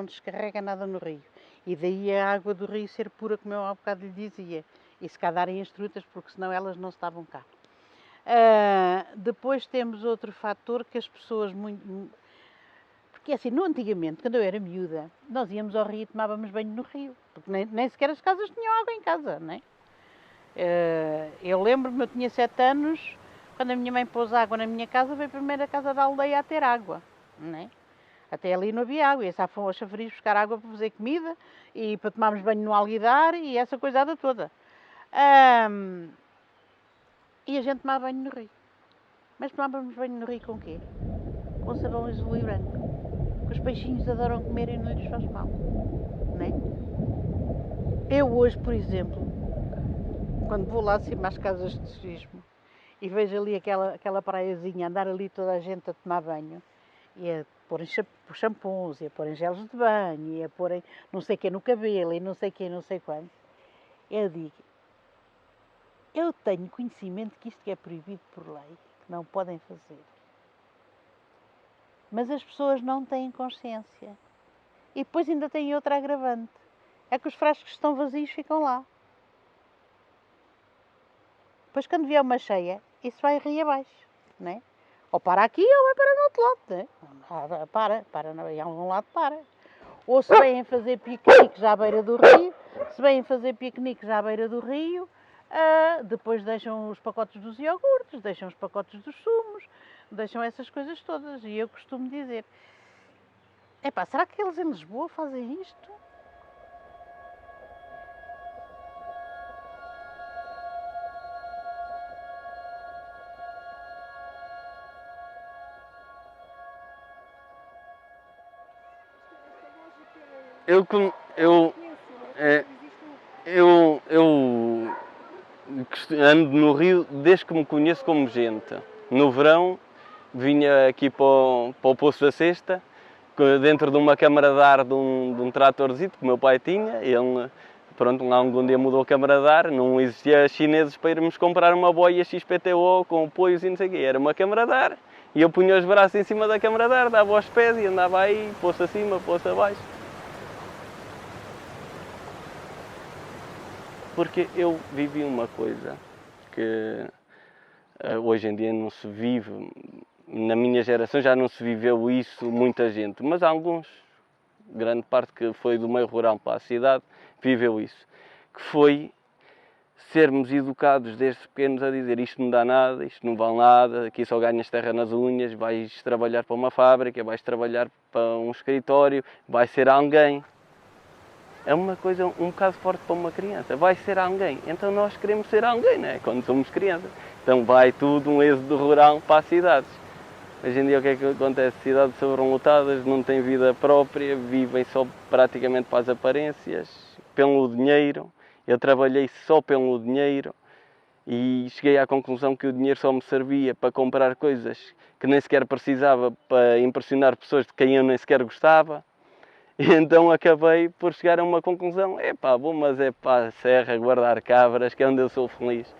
descarrega nada no rio. E daí a água do rio ser pura, como eu há bocado lhe dizia. E se cá darem as trutas, porque senão elas não estavam cá. Depois temos outro fator que as pessoas Porque assim, antigamente, quando eu era miúda, nós íamos ao rio e tomávamos banho no rio. Porque nem sequer as casas tinham água em casa, não é? Eu lembro-me, eu tinha 7 anos, quando a minha mãe pôs água na minha casa, foi a primeira casa da aldeia a ter água. Não é? Até ali não havia água, ia ao chafariz buscar água para fazer comida e para tomarmos banho no alguidar e essa coisada toda. E a gente tomava banho no rio. Mas tomávamos banho no rio com quê? Com sabão azul e branco. Porque os peixinhos adoram comer e não lhes faz mal. Não é? Eu hoje, por exemplo, quando vou lá acima às casas de turismo e vejo ali aquela praiazinha, andar ali toda a gente a tomar banho, e a pôr shampoos, e a pôr em gelos de banho, e a pôr não sei o que no cabelo, e não sei o que, não sei quanto. Eu digo, eu tenho conhecimento que isto é proibido por lei, que não podem fazer. Mas as pessoas não têm consciência. E depois ainda tem outra agravante. É que os frascos que estão vazios ficam lá. Depois quando vier uma cheia, isso vai rio abaixo, não é? Ou para aqui ou vai para no outro lado, não é? Para, em algum lado para. Ou se vêm fazer piqueniques à beira do rio, depois deixam os pacotes dos iogurtes, deixam os pacotes dos sumos, deixam essas coisas todas. E eu costumo dizer, será que eles em Lisboa fazem isto? Eu ando no rio desde que me conheço como gente. No verão vinha aqui para o Poço da Cesta, dentro de uma câmara de ar de um tratorzito que o meu pai tinha. Ele, pronto, lá algum dia mudou a câmara de ar, não existia chineses para irmos comprar uma boia XPTO com apoios e não sei o quê. Era uma câmara de ar e eu punha os braços em cima da câmara de ar, dava aos pés e andava aí, poço acima, poço abaixo. Porque eu vivi uma coisa que hoje em dia não se vive, na minha geração já não se viveu isso, muita gente, mas alguns, grande parte que foi do meio rural para a cidade, viveu isso, que foi sermos educados desde pequenos a dizer isto não dá nada, isto não vale nada, aqui só ganhas terra nas unhas, vais trabalhar para uma fábrica, vais trabalhar para um escritório, vais ser alguém. É uma coisa um bocado forte para uma criança, vai ser alguém, então nós queremos ser alguém, não é? Quando somos crianças. Então vai tudo um êxodo rural para as cidades. Hoje em dia o que é que acontece? Cidades sobrelotadas, não têm vida própria, vivem só praticamente para as aparências, pelo dinheiro. Eu trabalhei só pelo dinheiro e cheguei à conclusão que o dinheiro só me servia para comprar coisas que nem sequer precisava para impressionar pessoas de quem eu nem sequer gostava. E então acabei por chegar a uma conclusão, vou mas é para a serra guardar cabras, que é onde eu sou feliz.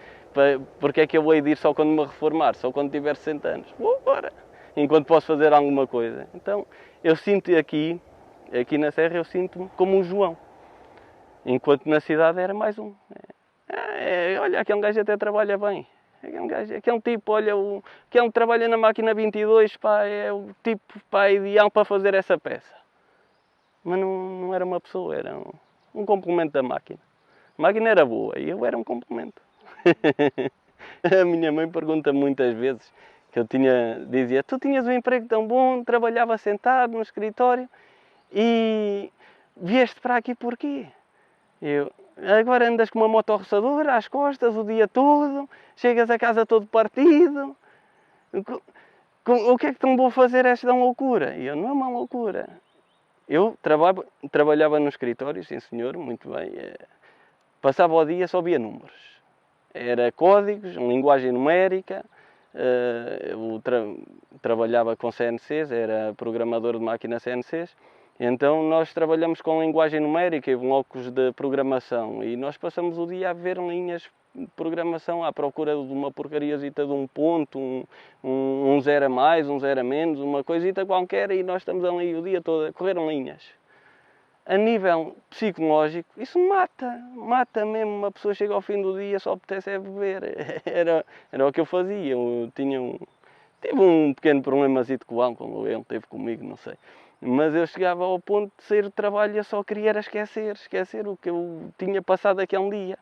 Porque é que eu hei de ir só quando me reformar, só quando tiver 60 anos? Vou agora, enquanto posso fazer alguma coisa. Então eu sinto aqui na serra, eu sinto-me como um João. Enquanto na cidade era mais um. Olha, aquele gajo até trabalha bem. Aquele tipo, olha, aquele trabalha na máquina 22, é o tipo ideal para fazer essa peça. Mas não era uma pessoa, era um complemento da máquina. A máquina era boa e eu era um complemento. A minha mãe pergunta muitas vezes, que dizia, tu tinhas um emprego tão bom, trabalhava sentado no escritório e vieste para aqui porquê? Agora andas com uma motorroçadora às costas o dia todo, chegas a casa todo partido, o que é que tão vou fazer esta loucura? E eu, não é uma loucura. Eu trabalhava no escritório, sim senhor, muito bem. Passava o dia, só via números. Era códigos, linguagem numérica. Eu trabalhava com CNCs, era programador de máquina CNCs. Então nós trabalhamos com linguagem numérica e blocos de programação. E nós passamos o dia a ver linhas de programação à procura de uma porcariazita de um ponto, um zero a mais, um zero a menos, uma coisita qualquer, e nós estamos ali o dia todo a correr linhas. A nível psicológico, isso mata mesmo. Uma pessoa chega ao fim do dia, só apetece é beber. Era o que eu fazia. Eu tive um pequeno problemazito com o álcool, ele teve comigo, não sei. Mas eu chegava ao ponto de sair do trabalho e eu só queria era esquecer o que eu tinha passado aquele dia.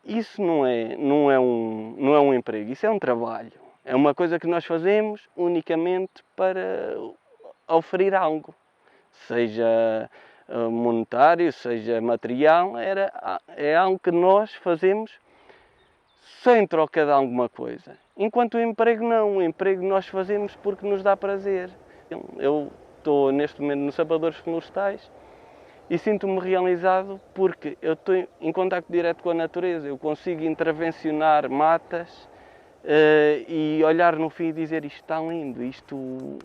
Isso não é um emprego, isso é um trabalho. É uma coisa que nós fazemos unicamente para oferir algo. Seja monetário, seja material, é algo que nós fazemos só em troca de alguma coisa. Enquanto o emprego não, o emprego nós fazemos porque nos dá prazer. Eu estou neste momento nos sapadores florestais e sinto-me realizado porque eu estou em contacto direto com a natureza. Eu consigo intervencionar matas e olhar no fim e dizer isto está lindo, isto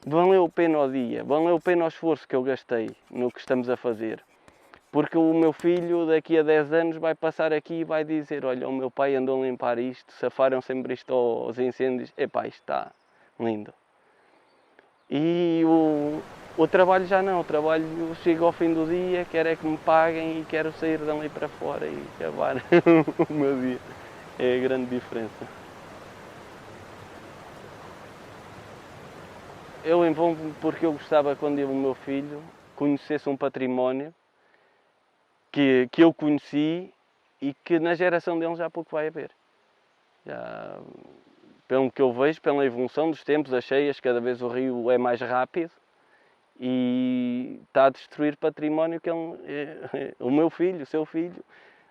valeu a pena o dia, valeu a pena o esforço que eu gastei no que estamos a fazer. Porque o meu filho daqui a 10 anos vai passar aqui e vai dizer, olha, o meu pai andou a limpar isto, safaram sempre isto aos incêndios, isto está lindo. E o trabalho já não, o trabalho chega ao fim do dia, quero é que me paguem e quero sair dali para fora e acabar o meu dia. É a grande diferença. Eu envolvo-me porque eu gostava, quando o meu filho conhecesse um património que eu conheci e que na geração dele já pouco vai haver. Já, pelo que eu vejo, pela evolução dos tempos, as cheias, cada vez o rio é mais rápido e está a destruir património que o meu filho, o seu filho,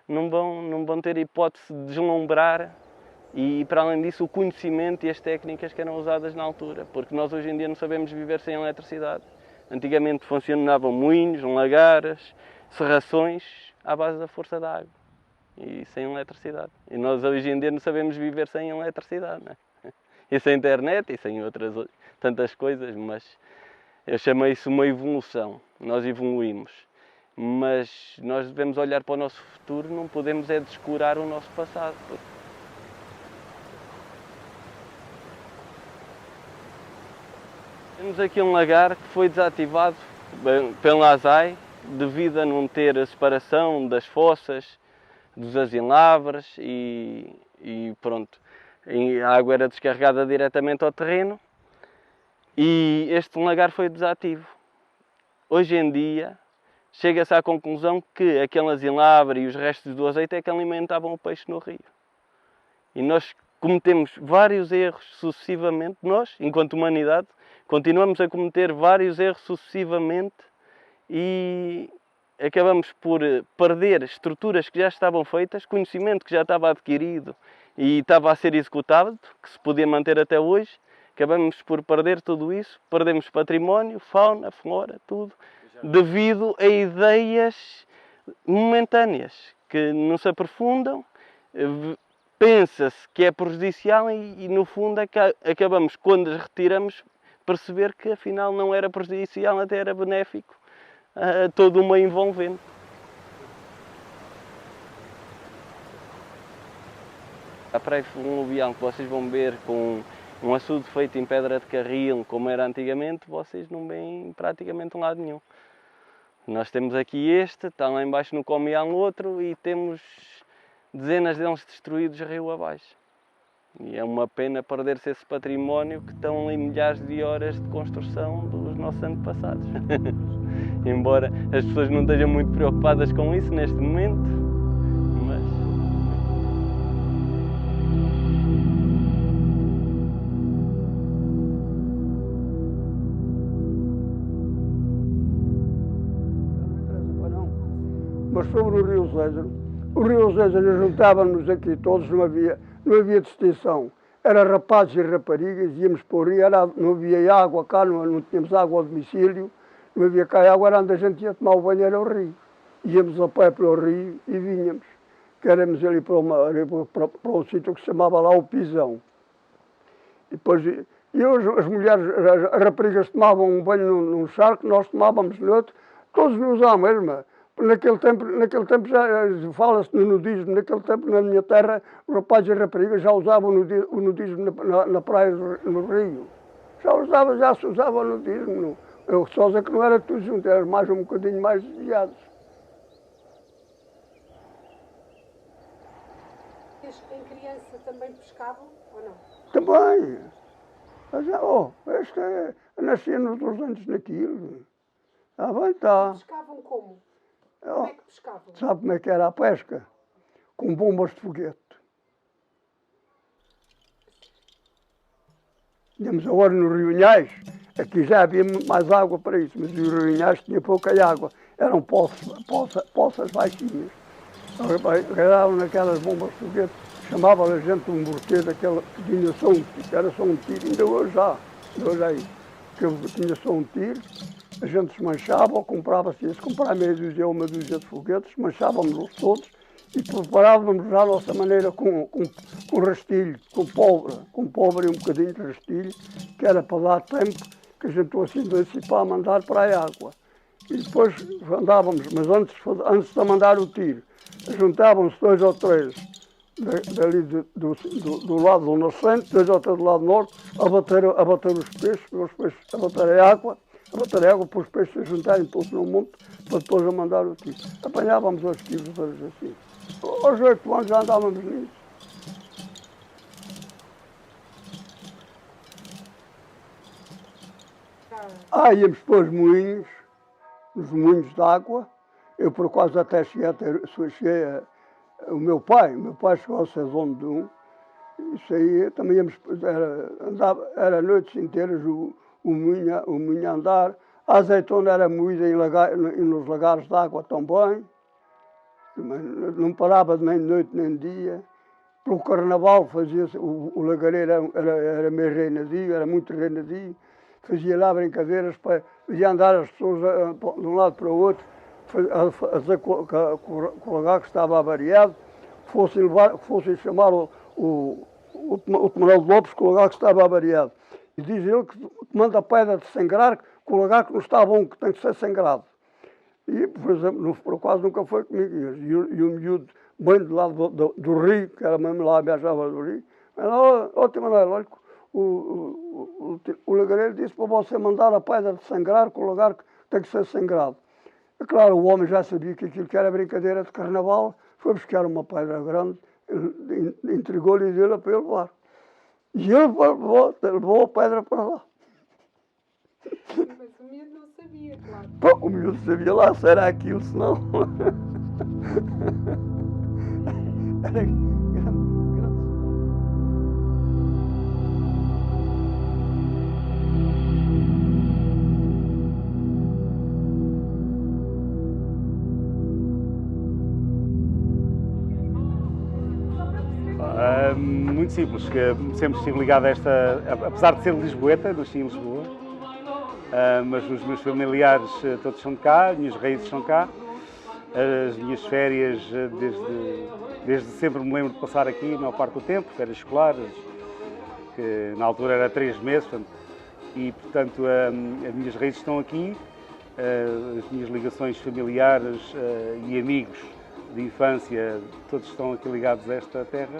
não vão ter hipótese de deslumbrar. E, para além disso, o conhecimento e as técnicas que eram usadas na altura, porque nós hoje em dia não sabemos viver sem eletricidade. Antigamente funcionavam moinhos, lagares, serrações à base da força da água e sem eletricidade. E nós hoje em dia não sabemos viver sem eletricidade, não é? E sem internet e sem outras tantas coisas, mas Eu chamei isso uma evolução. Nós evoluímos. Mas nós devemos olhar para o nosso futuro, não podemos é descurar o nosso passado. Temos aqui um lagar que foi desativado pela ASAI devido a não ter a separação das fossas, dos asilabres e pronto. A água era descarregada diretamente ao terreno e este lagar foi desativo. Hoje em dia chega-se à conclusão que aquele asilabre e os restos do azeite é que alimentavam o peixe no rio. E nós cometemos vários erros sucessivamente, nós, enquanto humanidade, continuamos a cometer vários erros sucessivamente e acabamos por perder estruturas que já estavam feitas, conhecimento que já estava adquirido e estava a ser executado, que se podia manter até hoje. Acabamos por perder tudo isso, perdemos património, fauna, flora, tudo, devido a ideias momentâneas, que não se aprofundam, pensa-se que é prejudicial e no fundo acabamos, quando as retiramos, perceber que afinal não era prejudicial, até era benéfico a todo o meio envolvente. A praia fluvial que vocês vão ver com um açude feito em pedra de carril, como era antigamente, vocês não veem praticamente um lado nenhum. Nós temos aqui este, está lá embaixo no Comial outro e temos dezenas deles destruídos rio abaixo. E é uma pena perder-se esse património que estão ali milhares de horas de construção dos nossos antepassados. Embora as pessoas não estejam muito preocupadas com isso neste momento, mas... Mas sobre o Rio Zézaro, juntávamos aqui todos, não havia distinção. Era rapazes e raparigas, íamos para o rio, não havia água cá, não tínhamos água ao domicílio, não havia cá água, era onde a gente ia tomar o banho, era o rio. Íamos a pé para o rio e vinhamos. Queremos ali para um sítio que se chamava lá o Pisão. E depois, as mulheres, as raparigas tomavam um banho num charco, nós tomávamos no outro, todos nos à mesma. Naquele tempo já fala-se no nudismo, naquele tempo na minha terra os rapazes e raparigas já usavam o nudismo na praia, no rio. Já se usava o nudismo. Eu só sei que não era tudo junto, era mais um bocadinho mais desviados. Em criança também pescavam ou não? Também. Mas, nascia nos 2 anos naquilo. Ah, bem, tá. Pescavam como? Como é que pescavam? Sabe como é que era a pesca? Com bombas de foguete. Íamos agora no Rio Inhais, aqui já havia mais água para isso, mas o Rio Inhais tinha pouca água, eram poças baixinhas. Agarravam naquelas bombas de foguete, chamava a gente um morteiro, aquela que tinha só um tiro, era só um tiro, ainda hoje aí, que tinha só um tiro. A gente desmanchava ou comprava-se, ia-se comprar meia dúzia ou uma dúzia de foguetes, desmanchávamos-los todos e preparávamos já a nossa maneira com rastilho, com pólvora e um bocadinho de rastilho, que era para dar tempo que a gente assim antecipar a mandar para a água. E depois andávamos, mas antes de mandar o tiro, juntavam-se 2 ou 3 dali do lado do nascente, 2 ou 3 do lado norte, a bater os peixes, a bater a água para os peixes se juntarem todos num monte, para depois a mandar o tiro. Apanhávamos aos tiros assim. Aos 8 anos já andávamos nisso. Íamos para os moinhos, nos moinhos de água. Eu por acaso até cheguei o meu pai chegou a ser dono de um. Isso aí também íamos, era noites inteiras o moinho a andar. A azeitona era moída nos lagares de água também. Não parava nem de noite nem de dia. Pelo carnaval fazia-se, o lagareiro era meio reinadio, era muito reinadio. Fazia lá brincadeiras, fazia andar as pessoas de um lado para o outro, a dizer que o lagar que estava avariado, fossem chamar o Manuel de Lopes, que o lagar que estava avariado. E diz ele que manda a pedra de sangrar, que o lagar que não está bom, que tem que ser sangrado. E, por exemplo, por acaso nunca foi comigo. E o miúdo, bem do lado do rio, que era mesmo lá, viajava do rio, ó, Manuel, olha, o lagareiro disse para você mandar a pedra de sangrar, que o lagar tem que ser sangrado. E claro, o homem já sabia que aquilo que era brincadeira de carnaval, foi buscar uma pedra grande, entregou-lhe e deu-lhe para ele levar. E ele levou a pedra para lá. Mas o miúdo não sabia, claro. Pô, o miúdo sabia lá se era aquilo, senão... Era muito simples, que sempre estive ligado a esta, apesar de ser lisboeta, nasci em Lisboa, mas os meus familiares todos são de cá, as minhas raízes são cá, as minhas férias desde sempre me lembro de passar aqui a maior parte do tempo, férias escolares, que na altura era 3 meses, e portanto as minhas raízes estão aqui, as minhas ligações familiares e amigos de infância, todos estão aqui ligados a esta terra.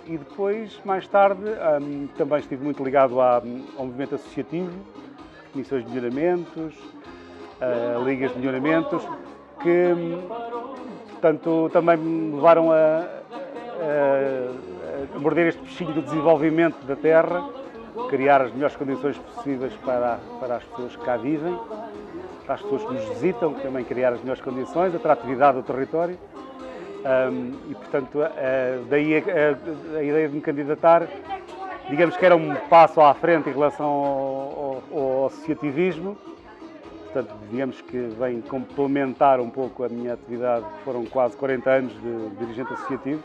E depois, mais tarde, também estive muito ligado ao movimento associativo, comissões de melhoramentos, ligas de melhoramentos, que portanto, também me levaram a morder este bichinho do desenvolvimento da terra, criar as melhores condições possíveis para as pessoas que cá vivem, para as pessoas que nos visitam, também criar as melhores condições, a atratividade do território. E, portanto, daí a ideia de me candidatar, digamos que era um passo à frente em relação ao associativismo. Portanto, digamos que vem complementar um pouco a minha atividade, que foram quase 40 anos de dirigente associativo,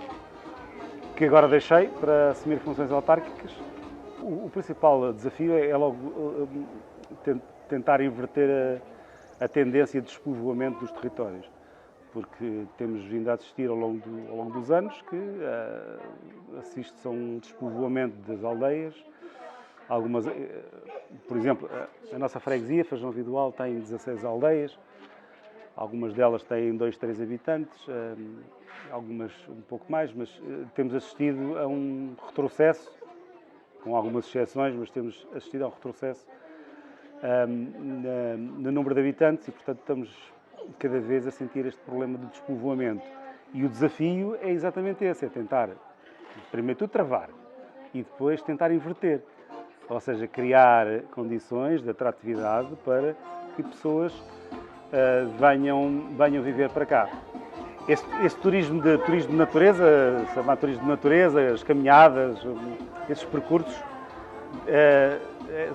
que agora deixei para assumir funções autárquicas. O principal desafio é logo tentar inverter a tendência de despovoamento dos territórios, porque temos vindo a assistir ao longo dos anos que assiste-se a um despovoamento das aldeias. Algumas, por exemplo, a nossa freguesia, Feijão Vidual, tem 16 aldeias, algumas delas têm 2, 3 habitantes, algumas um pouco mais, mas temos assistido a um retrocesso, com algumas exceções, mas temos assistido a um retrocesso no número de habitantes e, portanto, estamos cada vez a sentir este problema de despovoamento. E o desafio é exatamente esse, é tentar, primeiro tudo, travar e depois tentar inverter. Ou seja, criar condições de atratividade para que pessoas venham viver para cá. Esse turismo de natureza, chamado turismo de natureza, as caminhadas, esses percursos,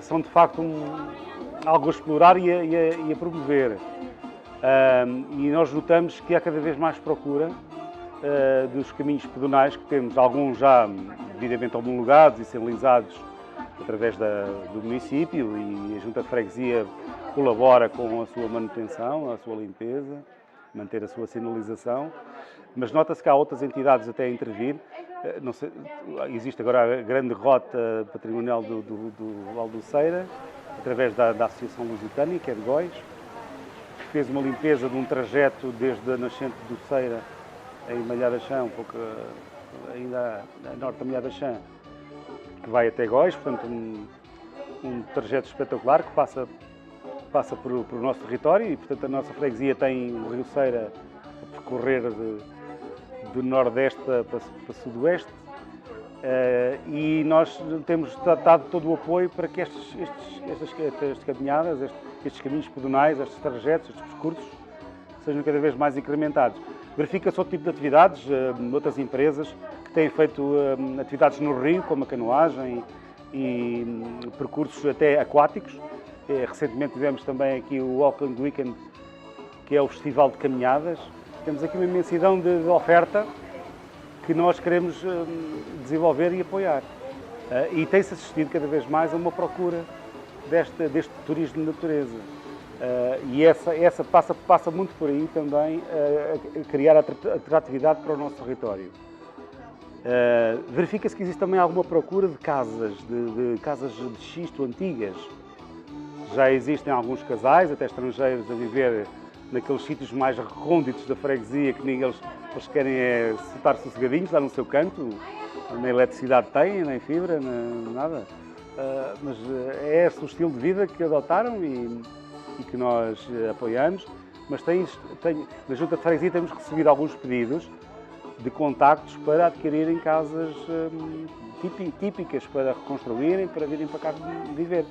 são de facto algo a explorar e a promover. E nós notamos que há cada vez mais procura dos caminhos pedonais que temos, alguns já devidamente homologados e sinalizados através do município, e a Junta de Freguesia colabora com a sua manutenção, a sua limpeza, manter a sua sinalização, mas nota-se que há outras entidades até a intervir. Não sei, existe agora a grande rota patrimonial do Val do Ceira, através da Associação Lusitânia, que é de Góis, que fez uma limpeza de um trajeto desde a nascente do Ceira em Malhada-Chã, um pouco ainda a norte da Malhada-Chã, que vai até Góis, portanto um trajeto espetacular que passa por o nosso território, e portanto a nossa freguesia tem o Rio Ceira a percorrer de nordeste para sudoeste, e nós temos dado todo o apoio para que estas caminhadas, estes caminhos pedonais, estes trajetos, estes percursos sejam cada vez mais incrementados. Verifica-se outro tipo de atividades, outras empresas que têm feito atividades no rio, como a canoagem e percursos até aquáticos. Recentemente tivemos também aqui o Auckland Weekend, que é o festival de caminhadas. Temos aqui uma imensidão de oferta que nós queremos desenvolver e apoiar. E tem-se assistido cada vez mais a uma procura deste turismo de natureza. E essa passa muito por aí também, a criar atratividade para o nosso território. Verifica-se que existe também alguma procura de casas, de casas de xisto antigas, já existem alguns casais, até estrangeiros, a viver naqueles sítios mais recônditos da freguesia, que eles querem é estar sossegadinhos, lá no seu canto, nem eletricidade têm, nem fibra, nem nada. Mas é esse o estilo de vida que adotaram e que nós apoiamos. Mas na Junta de Freguesia temos recebido alguns pedidos de contactos para adquirirem casas típicas, para reconstruírem, para virem para cá viver.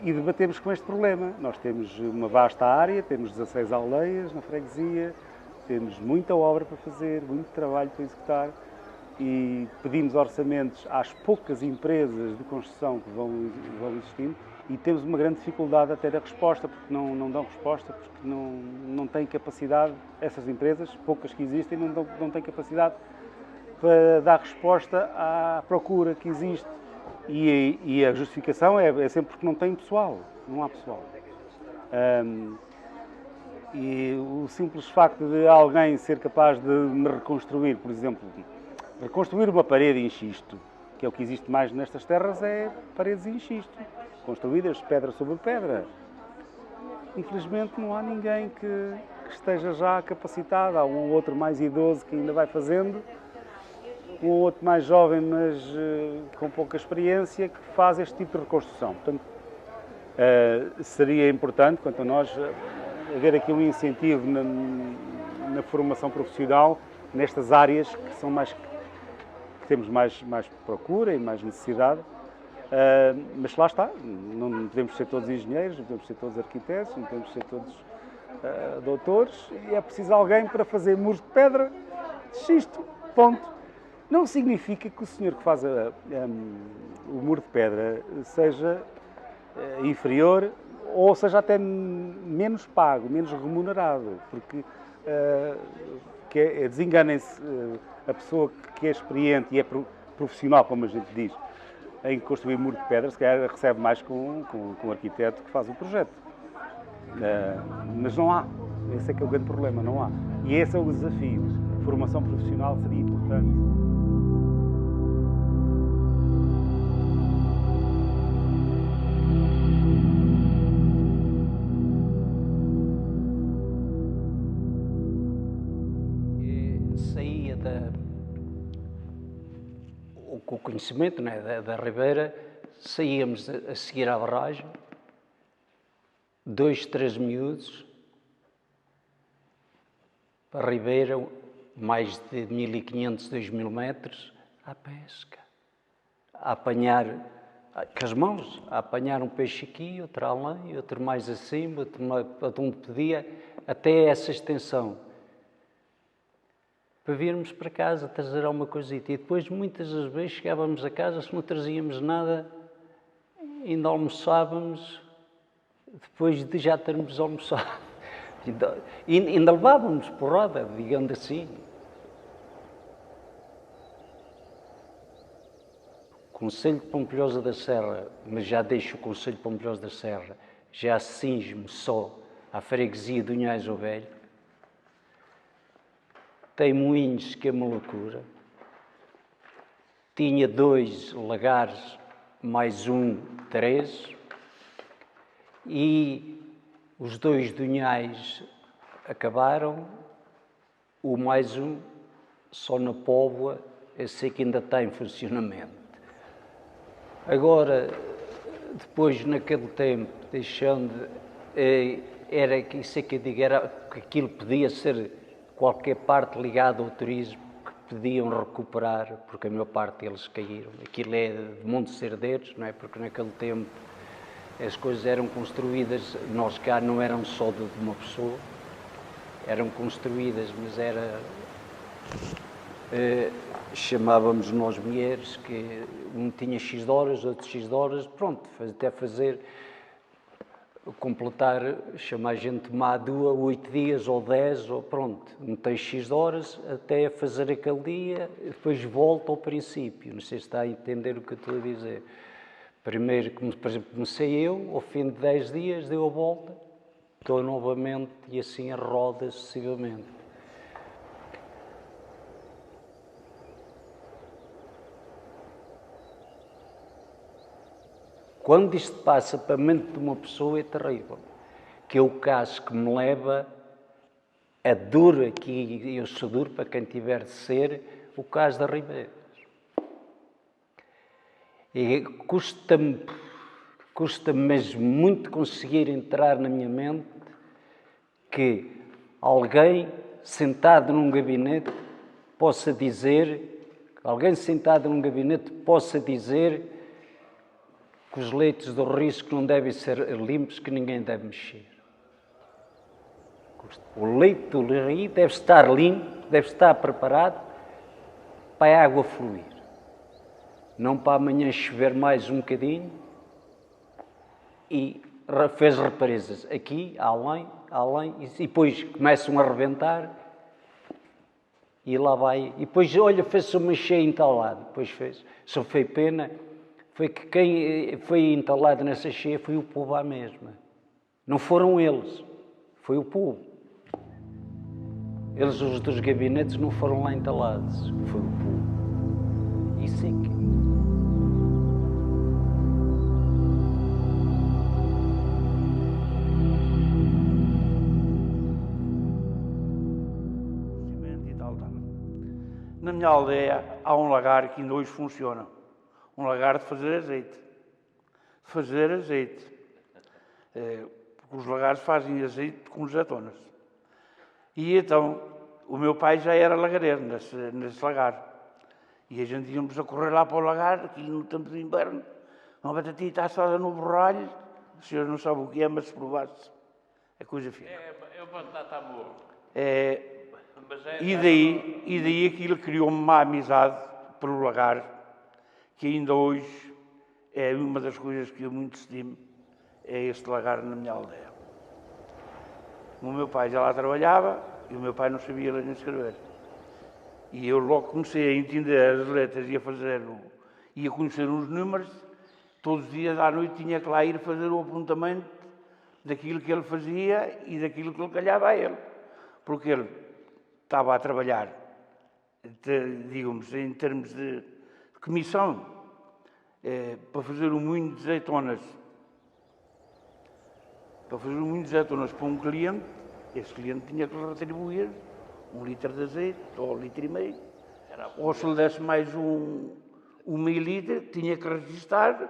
E debatemos com este problema. Nós temos uma vasta área, temos 16 aldeias na freguesia, temos muita obra para fazer, muito trabalho para executar e pedimos orçamentos às poucas empresas de construção que vão existindo e temos uma grande dificuldade a ter a resposta, porque não dão resposta, porque não têm capacidade, essas empresas, poucas que existem, não têm capacidade para dar resposta à procura que existe. E a justificação é sempre porque não tem pessoal, não há pessoal. E o simples facto de alguém ser capaz de me reconstruir, por exemplo, reconstruir uma parede em xisto, que é o que existe mais nestas terras, é paredes em xisto, construídas pedra sobre pedra. Infelizmente não há ninguém que esteja já capacitado, há um ou outro mais idoso que ainda vai fazendo, um ou outro mais jovem, mas com pouca experiência, que faz este tipo de reconstrução. Portanto, seria importante, quanto a nós, haver aqui um incentivo na formação profissional nestas áreas que são que temos mais procura e mais necessidade. Mas lá está, não podemos ser todos engenheiros, não podemos ser todos arquitetos, não podemos ser todos doutores, e é preciso alguém para fazer muros de pedra, de xisto, ponto. Não significa que o senhor que faz o muro de pedra seja inferior ou seja até menos pago, menos remunerado, porque desenganem-se a pessoa que é experiente e é profissional, como a gente diz, em construir muro de pedra, se calhar recebe mais com o arquiteto que faz o projeto. Mas não há. Esse é que é o grande problema, não há. E esse é o desafio. A formação profissional seria importante. Com o conhecimento, né, da Ribeira, saíamos a seguir à barragem, 2, 3 miúdos, para a Ribeira, mais de 1500, 2000 metros, à pesca, a apanhar, com as mãos, a apanhar um peixe aqui, outro além, outro mais acima, outro onde podia, até essa extensão. Para virmos para casa, trazer alguma coisita. E depois, muitas das vezes, chegávamos a casa, se não trazíamos nada, ainda almoçávamos, depois de já termos almoçado. E ainda levávamos porrada, digamos assim. O Concelho de Pompilhosa da Serra, mas já deixo o Concelho de Pompilhosa da Serra, já cinge-me só à freguesia de Unhais ao Velho. Tem moinhos, que é uma loucura. Tinha 2 lagares, mais 1, 3. E os 2 de Unhais acabaram. O mais 1, só na Póvoa, eu sei que ainda está em funcionamento. Agora, depois, naquele tempo, deixando, era que isso é que eu digo, era que aquilo podia ser qualquer parte ligada ao turismo que podiam recuperar, porque a maior parte deles caíram. Aquilo é de montes herdeiros, não é? Porque naquele tempo as coisas eram construídas, nós cá não eram só de uma pessoa, eram construídas, mas era... chamávamos nós mulheres, que um tinha X de horas, outro X de horas, pronto, até fazer... completar, chamar gente má 2, 8 dias ou 10, ou pronto, não tem X de horas até fazer aquele dia, depois volta ao princípio. Não sei se está a entender o que eu estou a dizer. Primeiro, por exemplo, comecei eu, ao fim de 10 dias deu a volta, estou novamente e assim a roda sucessivamente. Quando isto passa para a mente de uma pessoa é terrível. Que é o caso que me leva a duro aqui, eu sou duro para quem tiver de ser, o caso da Ribeiras. E custa-me mesmo muito conseguir entrar na minha mente que alguém sentado num gabinete possa dizer que os leitos do risco não devem ser limpos, que ninguém deve mexer. O leito do rio deve estar limpo, deve estar preparado para a água fluir. Não para amanhã chover mais um bocadinho e fez represas aqui, além, e depois começam a arrebentar e lá vai. E depois, olha, fez-se uma cheia entalada. Depois fez. Só foi pena, foi que quem foi entalado nessa cheia foi o povo à mesma. Não foram eles, foi o povo. Eles, os dos gabinetes, não foram lá entalados, foi o povo. Isso é que... Na minha aldeia há um lagar que ainda hoje funciona. Um lagar de fazer azeite. Porque os lagares fazem azeite com azeitonas. E então, o meu pai já era lagareiro nesse lagar. E a gente íamos a correr lá para o lagar, aqui no tempo de inverno, uma batatinha assada no borralho. O senhor não sabe o que é, mas se provasse, é coisa fina. É o batata amor. E daí aquilo criou-me uma amizade pelo lagar, que ainda hoje é uma das coisas que eu muito estimo, é este lagar na minha aldeia. O meu pai já lá trabalhava e o meu pai não sabia ler nem escrever. E eu logo comecei a entender as letras e a conhecer os números. Todos os dias à noite tinha que lá ir fazer o apontamento daquilo que ele fazia e daquilo que lhe calhava a ele. Porque ele estava a trabalhar, digamos, em termos de comissão, para fazer um moinho de azeitonas. Para fazer um moinho de azeitonas para um cliente, esse cliente tinha que lhe retribuir 1 litro de azeite, ou 1,5 litros. Ou se lhe desse mais um meio litro, tinha que registar,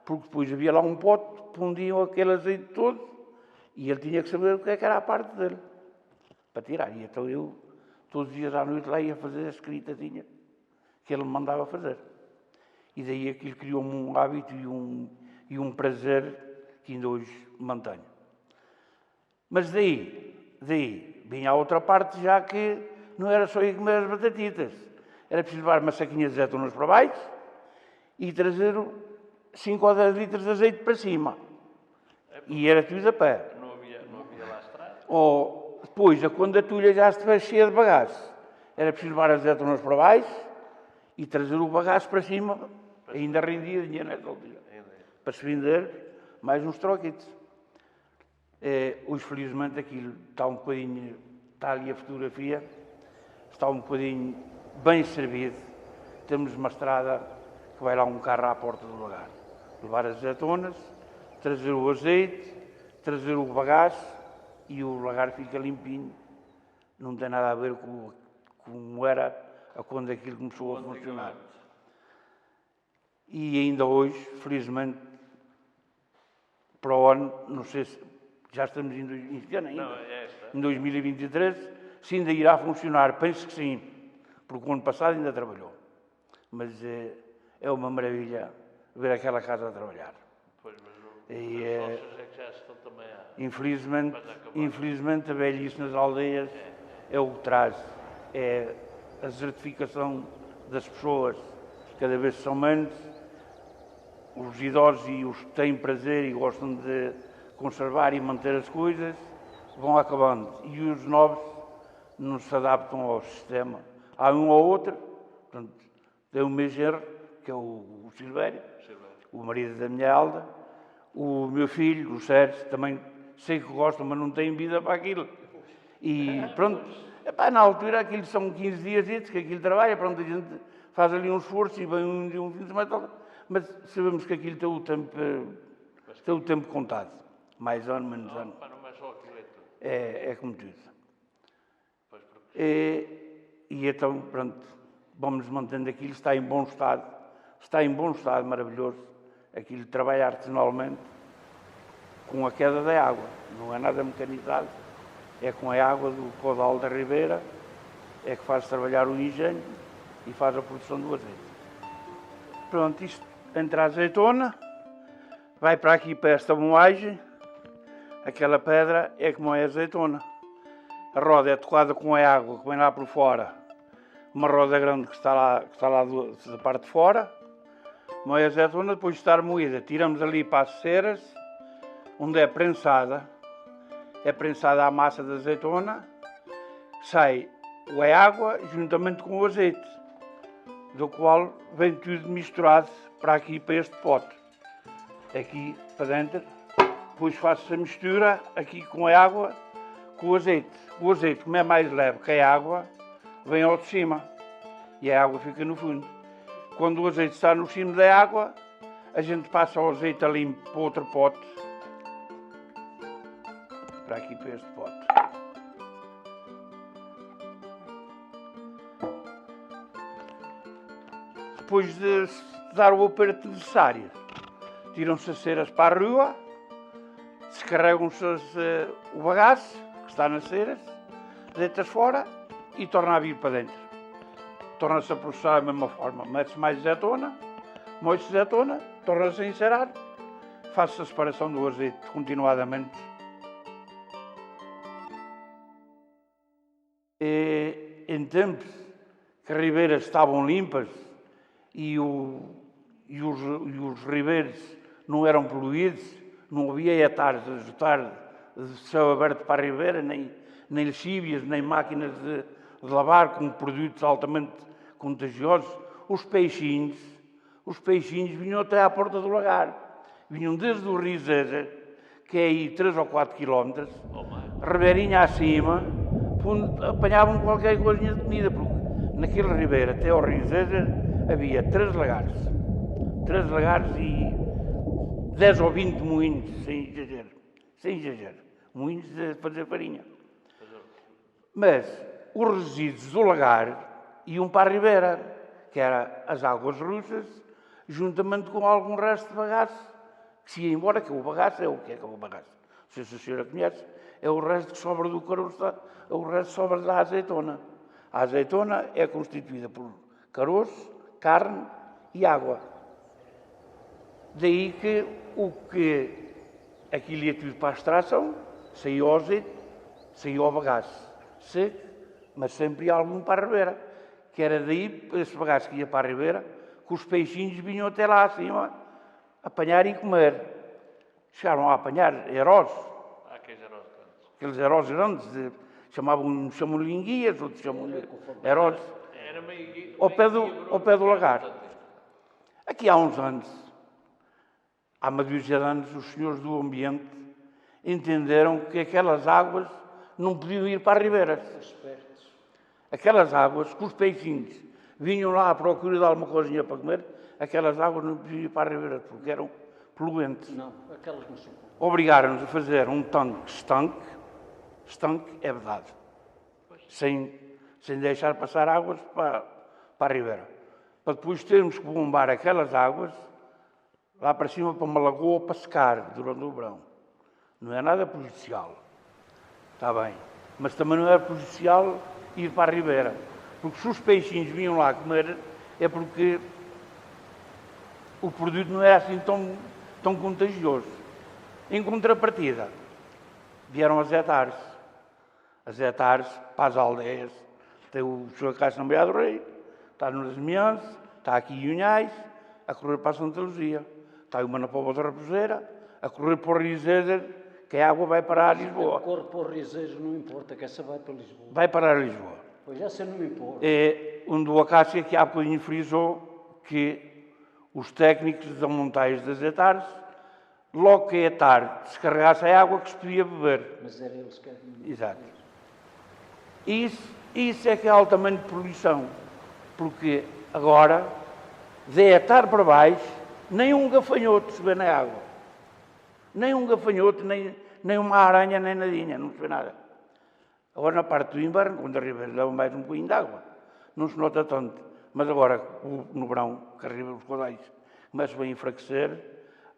porque depois havia lá um pote, pundiam aquele azeite todo, e ele tinha que saber o que era a parte dele, para tirar. E então eu, todos os dias à noite, lá ia fazer a escritazinha que ele me mandava fazer. E daí aquilo criou-me um hábito e um prazer que ainda hoje mantenho. Mas daí vinha a outra parte, já que não era só ir comer as batatitas. Era preciso levar uma saquinha de azeitonas para baixo e trazer 5 ou 10 litros de azeite para cima. E era tudo a pé. Não havia lá estrada. Ou depois, quando a tulha já estivesse cheia de bagaço, era preciso levar as azeitonas para baixo e trazer o bagaço para cima. Ainda rendia dinheiro nessa altura. Para se vender mais uns troquitos. Hoje, felizmente, aquilo está um bocadinho, está ali a fotografia, está um bocadinho bem servido. Temos uma estrada que vai lá um carro à porta do lagar. Levar as azeitonas, trazer o azeite, trazer o bagaço e o lagar fica limpinho. Não tem nada a ver com como era quando aquilo começou a funcionar. E ainda hoje, felizmente, para o ano, não sei se já estamos em 2023, se ainda irá funcionar, penso que sim, porque o ano passado ainda trabalhou. Mas é uma maravilha ver aquela casa a trabalhar. Pois, mas os sócios é que já estão também infelizmente a velhice nas aldeias é o que traz, é a desertificação das pessoas, cada vez são menos. Os idosos e os que têm prazer e gostam de conservar e manter as coisas vão acabando. E os novos não se adaptam ao sistema. Há um ou outro, portanto, tem o meu genro, que é o Silvério, o marido da minha Alda, o meu filho, o Sérgio, também sei que gostam, mas não têm vida para aquilo. E pronto, na altura aquilo são 15 dias que aquilo trabalha, pronto, a gente faz ali um esforço e vem um fim de semana. mas sabemos que aquilo tem o tempo contado. Mais ano, menos ano. Não é só aquilo, é tudo. É como tudo. E então, pronto, vamos mantendo aquilo, está em bom estado. Está em bom estado, maravilhoso. Aquilo trabalha artesanalmente com a queda da água. Não é nada mecanizado. É com a água do caudal da ribeira, é que faz trabalhar o engenho e faz a produção do azeite. Pronto, isto entra a azeitona, vai para aqui para esta moagem, aquela pedra é como é a azeitona. A roda é tocada com a água que vem lá por fora, uma roda grande que está lá da parte de fora, moe a azeitona, depois de estar moída, tiramos ali para as ceras, onde é prensada a massa da azeitona, sai a água juntamente com o azeite, do qual vem tudo misturado para aqui, para este pote. Aqui para dentro, depois faço a mistura aqui com a água, com o azeite. O azeite, como é mais leve que a água, vem ao de cima e a água fica no fundo. Quando o azeite está no cimo da água, a gente passa o azeite a limpo para outro pote, para aqui, para este pote. Depois de dar o aperto necessário, tiram-se as ceras para a rua, descarregam-se o bagaço que está nas ceras, deitas fora e torna a vir para dentro. Torna-se a processar da mesma forma. Mete-se mais azeitona, moe-se azeitona, torna-se a encerar, faz-se a separação do azeite continuadamente. Em tempos que as ribeiras estavam limpas e os ribeiros não eram poluídos, não havia hectares a esgotar de céu aberto para a ribeira, nem lexívias, nem máquinas de lavar com produtos altamente contagiosos. Os peixinhos vinham até à porta do lagar. Vinham desde o Rio Zezer, que é aí 3 ou 4 quilómetros, ribeirinha acima, onde apanhavam qualquer coisinha de comida, porque naquele ribeiro até ao Rio Zezer havia 3 lagares. 3 lagares e 10 ou 20 moinhos, sem exagero. Moinhos de fazer farinha. Mas os resíduos do lagar iam para a ribeira, que era as águas russas, juntamente com algum resto de bagaço, que se ia embora, que o bagaço é o que é o bagaço. Não sei se a senhora conhece, é o resto que sobra do caroço, é o resto que sobra da azeitona. A azeitona é constituída por caroço, carne e água. Daí que aquilo ia tudo para a extração, saía o azeite, saía o bagaço seco, mas sempre ia algum para a ribeira. Que era daí, esse bagaço que ia para a ribeira, que os peixinhos vinham até lá acima, apanhar e comer. Chegaram a apanhar heróis. Aqueles heróis grandes, chamam-lhe enguias, outros chamam-lhe heróis. Ao pé do lagar. Aqui há uns anos, há uma dúzia de anos, os senhores do ambiente entenderam que aquelas águas não podiam ir para a ribeira. Aquelas águas, que os peixinhos vinham lá à procura de alguma coisinha para comer, aquelas águas não podiam ir para a ribeira, porque eram poluentes. Não, aquelas não são. Obrigaram-nos a fazer um tanque é verdade, sem deixar passar águas para a ribeira. Para depois termos que bombar aquelas águas lá para cima para uma lagoa para secar durante o verão. Não é nada prejudicial. Está bem. Mas também não é prejudicial ir para a ribeira. Porque se os peixinhos vinham lá comer, é porque o produto não é assim tão contagioso. Em contrapartida, vieram as hectares. As hectares para as aldeias. Tem o Sr. Cássio Nambiá do Rei, está nos Mianços, está aqui em Unhais, a correr para a Santa Luzia. Está uma na Póvoa da Raposeira, a correr para o Rio Zezer, que a água vai parar a Lisboa. Corre para o Rio Zezer, não importa, que essa vai para Lisboa. Vai parar a Lisboa. Pois essa não me importa. É onde o Acácia, que há bocadinho frisou, que os técnicos da montagem das hectares, logo que a hectare descarregasse a água que se podia beber. Mas era eles que... Exato. Isso é que é altamente poluição. Porque agora, de hectare para baixo, Nem um gafanhoto se vê na água. Nem um gafanhoto, nem uma aranha, nem nadinha, não se vê nada. Agora, na parte do inverno, quando a ribeira leva mais um bocadinho de água, não se nota tanto. Mas agora, no verão, que a ribeira dos caudais começam a enfraquecer,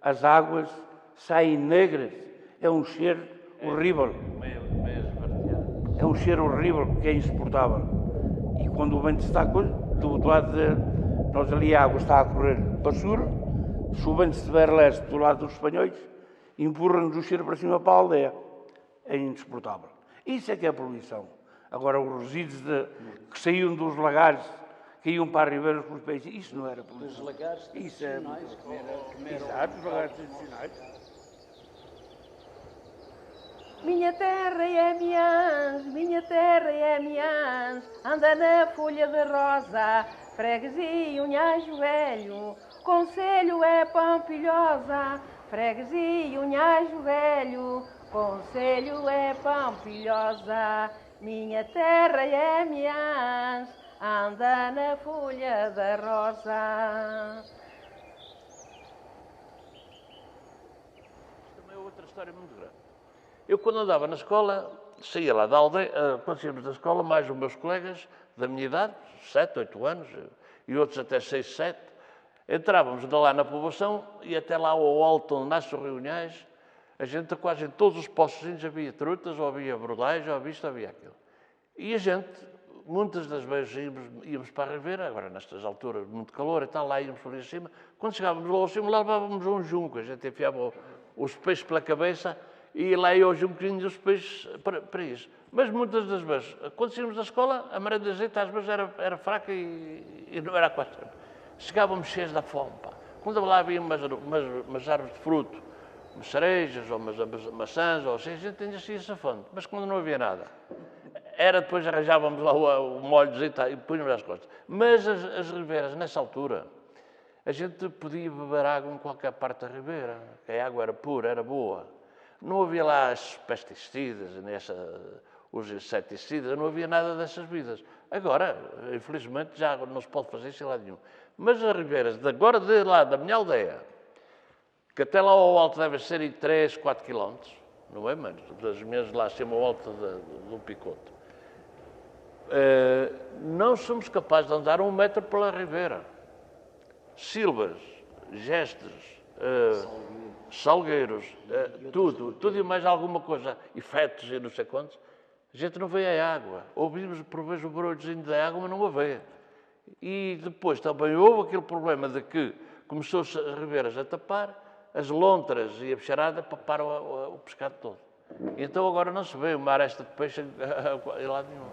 as águas saem negras. É um cheiro horrível. É um cheiro horrível que é insuportável. E quando o vento está do lado de nós ali a água está a correr para sul, se o vento estiver leste do lado dos espanhóis, empurra-nos o cheiro para cima para a aldeia. É insuportável. Isso é que é a poluição. Agora, os resíduos que saíam dos lagares, que iam para a ribeira com os peixes, isso não era poluição. Os lagares tradicionais, Exato, os lagares tradicionais. Minha terra é Miãs, minha terra é Miãs, anda na folha de rosa, freguesia Unhais Velho, conselho é Pampilhosa, freguesia Unhais Velho, conselho é Pampilhosa, minha terra é Miãs, anda na folha da rosa. Também é outra história muito grande. Eu, quando andava na escola, saía lá da aldeia, quando saímos da escola, mais os meus colegas da minha idade, 7, 8 anos, e outros até 6, 7, entrávamos lá na povoação e até lá ao alto onde nasce o Rio Unhais, a gente, quase em todos os poços havia trutas, ou havia brodais, ou havia isto, ou havia aquilo. E a gente, muitas das vezes íamos para a ribeira, agora nestas alturas, muito calor e tal, lá íamos por aí acima. Quando chegávamos lá acima, lá levávamos um junco, a gente enfiava os peixes pela cabeça e lá ia hoje um bocadinho dos peixes para isso. Mas muitas das vezes, quando saímos da escola, a maré de azeite às vezes era fraca e não era quase sempre. Chegávamos cheios da fome, pá. Quando lá havia umas árvores de fruto, umas cerejas ou umas maçãs, ou assim, a gente ainda se ia safando. Mas quando não havia nada, era depois arranjávamos lá o molho de azeite e punhamos às costas. Mas as ribeiras, nessa altura, a gente podia beber água em qualquer parte da ribeira, que a água era pura, era boa. Não havia lá os pesticidas, os inseticidas, não havia nada dessas vidas. Agora, infelizmente, já não se pode fazer isso em lado nenhum. Mas as ribeiras, agora de lá da minha aldeia, que até lá ao alto deve ser 3, 4 quilómetros, não é menos, das minhas lá acima ao alto do Picoto, não somos capazes de andar 1 metro pela ribeira. Silvas, gestes, salgueiros, tudo e mais alguma coisa, efeitos e não sei quantos, a gente não vê a água. Ouvimos por vezes o barulhozinho da água, mas não a vê. E depois também houve aquele problema de que começou-se as ribeiras a tapar, as lontras e a bicharada paparam o pescado todo. Então agora não se vê uma aresta de peixe em lado nenhum.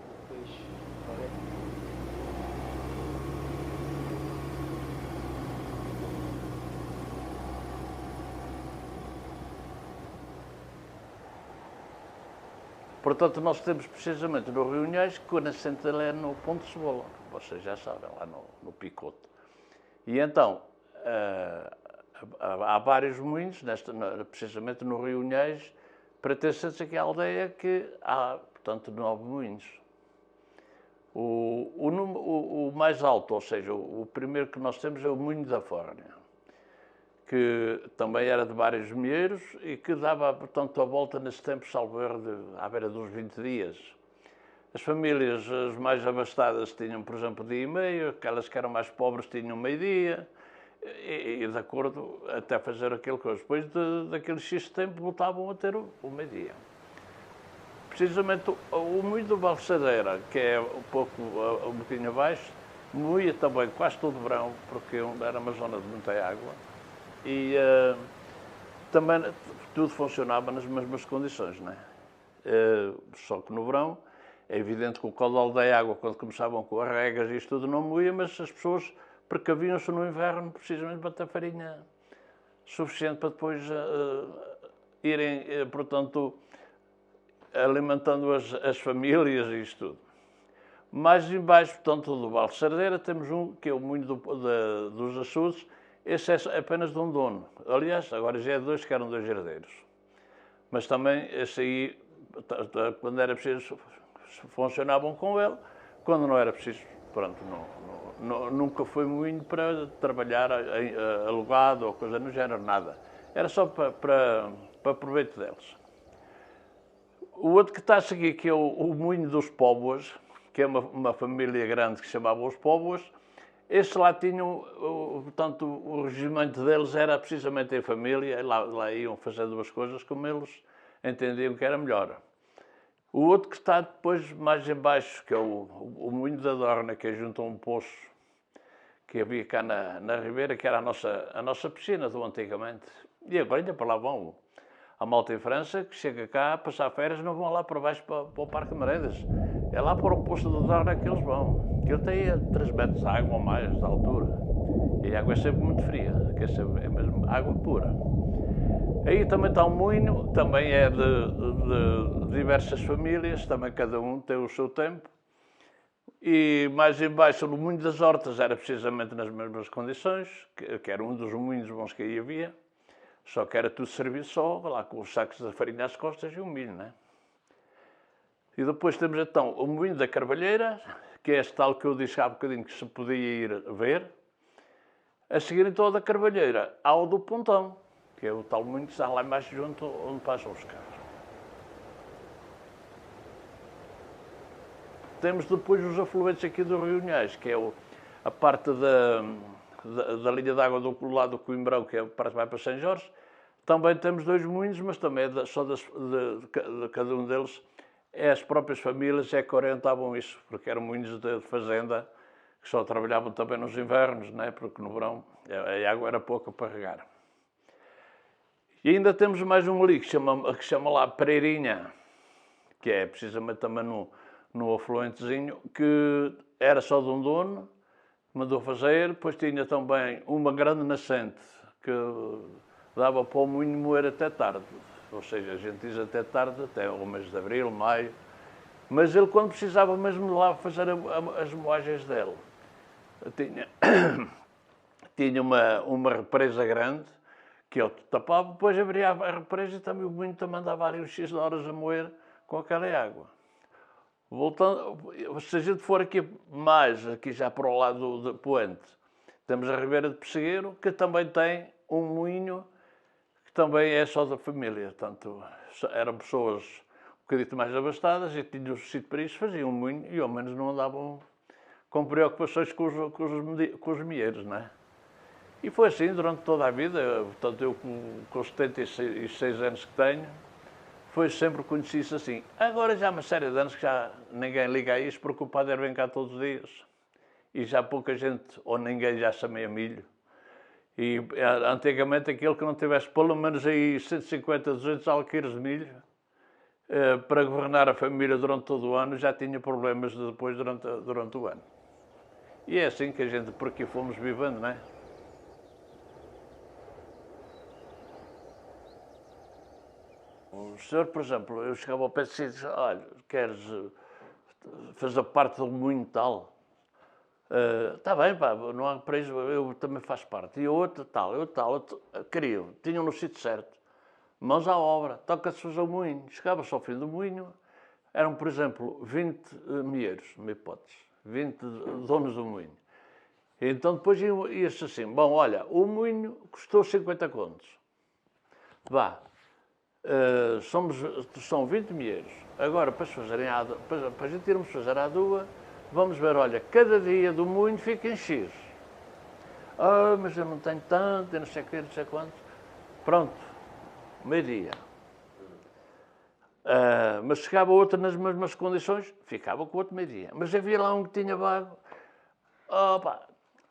Portanto, nós temos precisamente no Rio Unhais que a nascente é no Ponte de Cebola, vocês já sabem, lá no Picoto. E então, há vários moinhos, precisamente no Rio Unhais, pertence aqui à aldeia que há, portanto, 9 moinhos. O mais alto, ou seja, o primeiro que nós temos é o Moinho da Fórnia, que também era de vários milheiros e que dava, portanto, a volta nesse tempo, salvo erro, à beira dos 20 dias. As famílias as mais abastadas tinham, por exemplo, dia e meio, aquelas que eram mais pobres tinham meio-dia, e de acordo até fazer aquilo que depois daquele X tempo voltavam a ter o meio-dia. Precisamente o moinho do Balsadeira, que é um bocadinho abaixo, moía também quase todo o verão, porque era uma zona de muita água. E também tudo funcionava nas mesmas condições, não é? Só que no verão, é evidente que o caudal da água, quando começavam com as regas e isto tudo, não moía, mas as pessoas precaviam-se no inverno, precisamente para ter farinha suficiente para depois irem, portanto, alimentando as famílias e isto tudo. Mais embaixo, portanto, do Val de Sardeira, temos um, que é o Moinho dos Açudes. Esse é apenas de um dono. Aliás, agora já é 2, que eram 2 herdeiros. Mas também, esse aí, quando era preciso, funcionavam com ele. Quando não era preciso, pronto, Nunca foi moinho para trabalhar alugado ou coisa no género, nada. Era só para proveito deles. O outro que está a seguir, que é o moinho dos Póvoas, que é uma família grande que se chamava os Póvoas. Estes lá tinham, portanto, o regimento deles era precisamente em família, lá iam fazer duas coisas como eles entendiam que era melhor. O outro que está depois mais em baixo, que é o moinho da Dorna, que é junto a um poço que havia cá na Ribeira, que era a nossa piscina do antigamente. E agora ainda para lá vão. A malta em França, que chega cá a passar férias, não vão lá para baixo para o Parque Meredas. É lá para o poço da Dorna que eles vão. Aquilo tem 3 metros de água ou mais de altura. E a água é sempre muito fria, que é mesmo água pura. Aí também está um moinho, também é de diversas famílias, também cada um tem o seu tempo. E mais em baixo, o moinho das Hortas era precisamente nas mesmas condições, que era um dos moinhos bons que aí havia. Só que era tudo servido só, lá com os sacos de farinha às costas e o milho, né? E depois temos então o moinho da Carvalheira, que é este tal que eu disse há bocadinho que se podia ir ver. A seguir então a da Carvalheira, há o do Pontão, que é o tal moinho que está lá mais junto onde passam os carros. Temos depois os afluentes aqui do Rio Unhais, que é a parte da linha de água do lado do Coimbrão, que é a parte que vai para São Jorge. Também temos 2 moinhos, mas também só de cada um deles, as próprias famílias é que orientavam isso, porque eram moinhos de fazenda, que só trabalhavam também nos invernos, né? Porque no verão a água era pouca para regar. E ainda temos mais um ali que chama lá Pereirinha, que é precisamente também no afluentezinho, que era só de um dono, mandou fazer, depois tinha também uma grande nascente que dava para o moinho moer até tarde, ou seja, a gente diz até tarde, até o mês de abril, maio, mas ele quando precisava mesmo de lá fazer as moagens dele, tinha uma represa grande, que ele tapava, depois abria a represa e também o moinho também andava ali uns X horas a moer com aquela água. Voltando, se a gente for aqui já para o lado de Poente, temos a Ribeira de Pessegueiro, que também tem um moinho, que também é só da família. Portanto, eram pessoas um bocadinho mais abastadas e tinham o sítio para isso, faziam um moinho e ao menos não andavam com preocupações com os milheiros, não é? E foi assim durante toda a vida. Portanto, eu com os 76 anos que tenho, foi sempre conhecido assim. Agora já há uma série de anos que já ninguém liga a isso, porque o padre vem cá todos os dias. E já pouca gente, ou ninguém já semeia milho. E antigamente aquele que não tivesse pelo menos aí 150, 200 alqueires de milho, para governar a família durante todo o ano, já tinha problemas depois durante o ano. E é assim que a gente por aqui fomos vivendo, não é? O senhor, por exemplo, eu chegava ao pé de si e disse, olha, queres fazer parte do moinho tal? Está bem, pá, não há preço, eu também faço parte. E outro tal, queriam, tinham no sítio certo. Mãos à obra, toca-se fazer o moinho. Chegava-se ao fim do moinho, eram, por exemplo, 20 milheiros, uma hipótese, 20 donos do moinho. E então depois ia-se assim, bom, olha, o moinho custou 50 contos. Vá. São 20 milheiros. Agora, para a gente irmos fazer a dua, vamos ver, olha, cada dia do moinho fica em X. Mas eu não tenho tanto, eu não sei o que, não sei quanto. Pronto, meio-dia. Mas chegava outro nas mesmas condições, ficava com outro meio-dia. Mas havia lá um que tinha vago.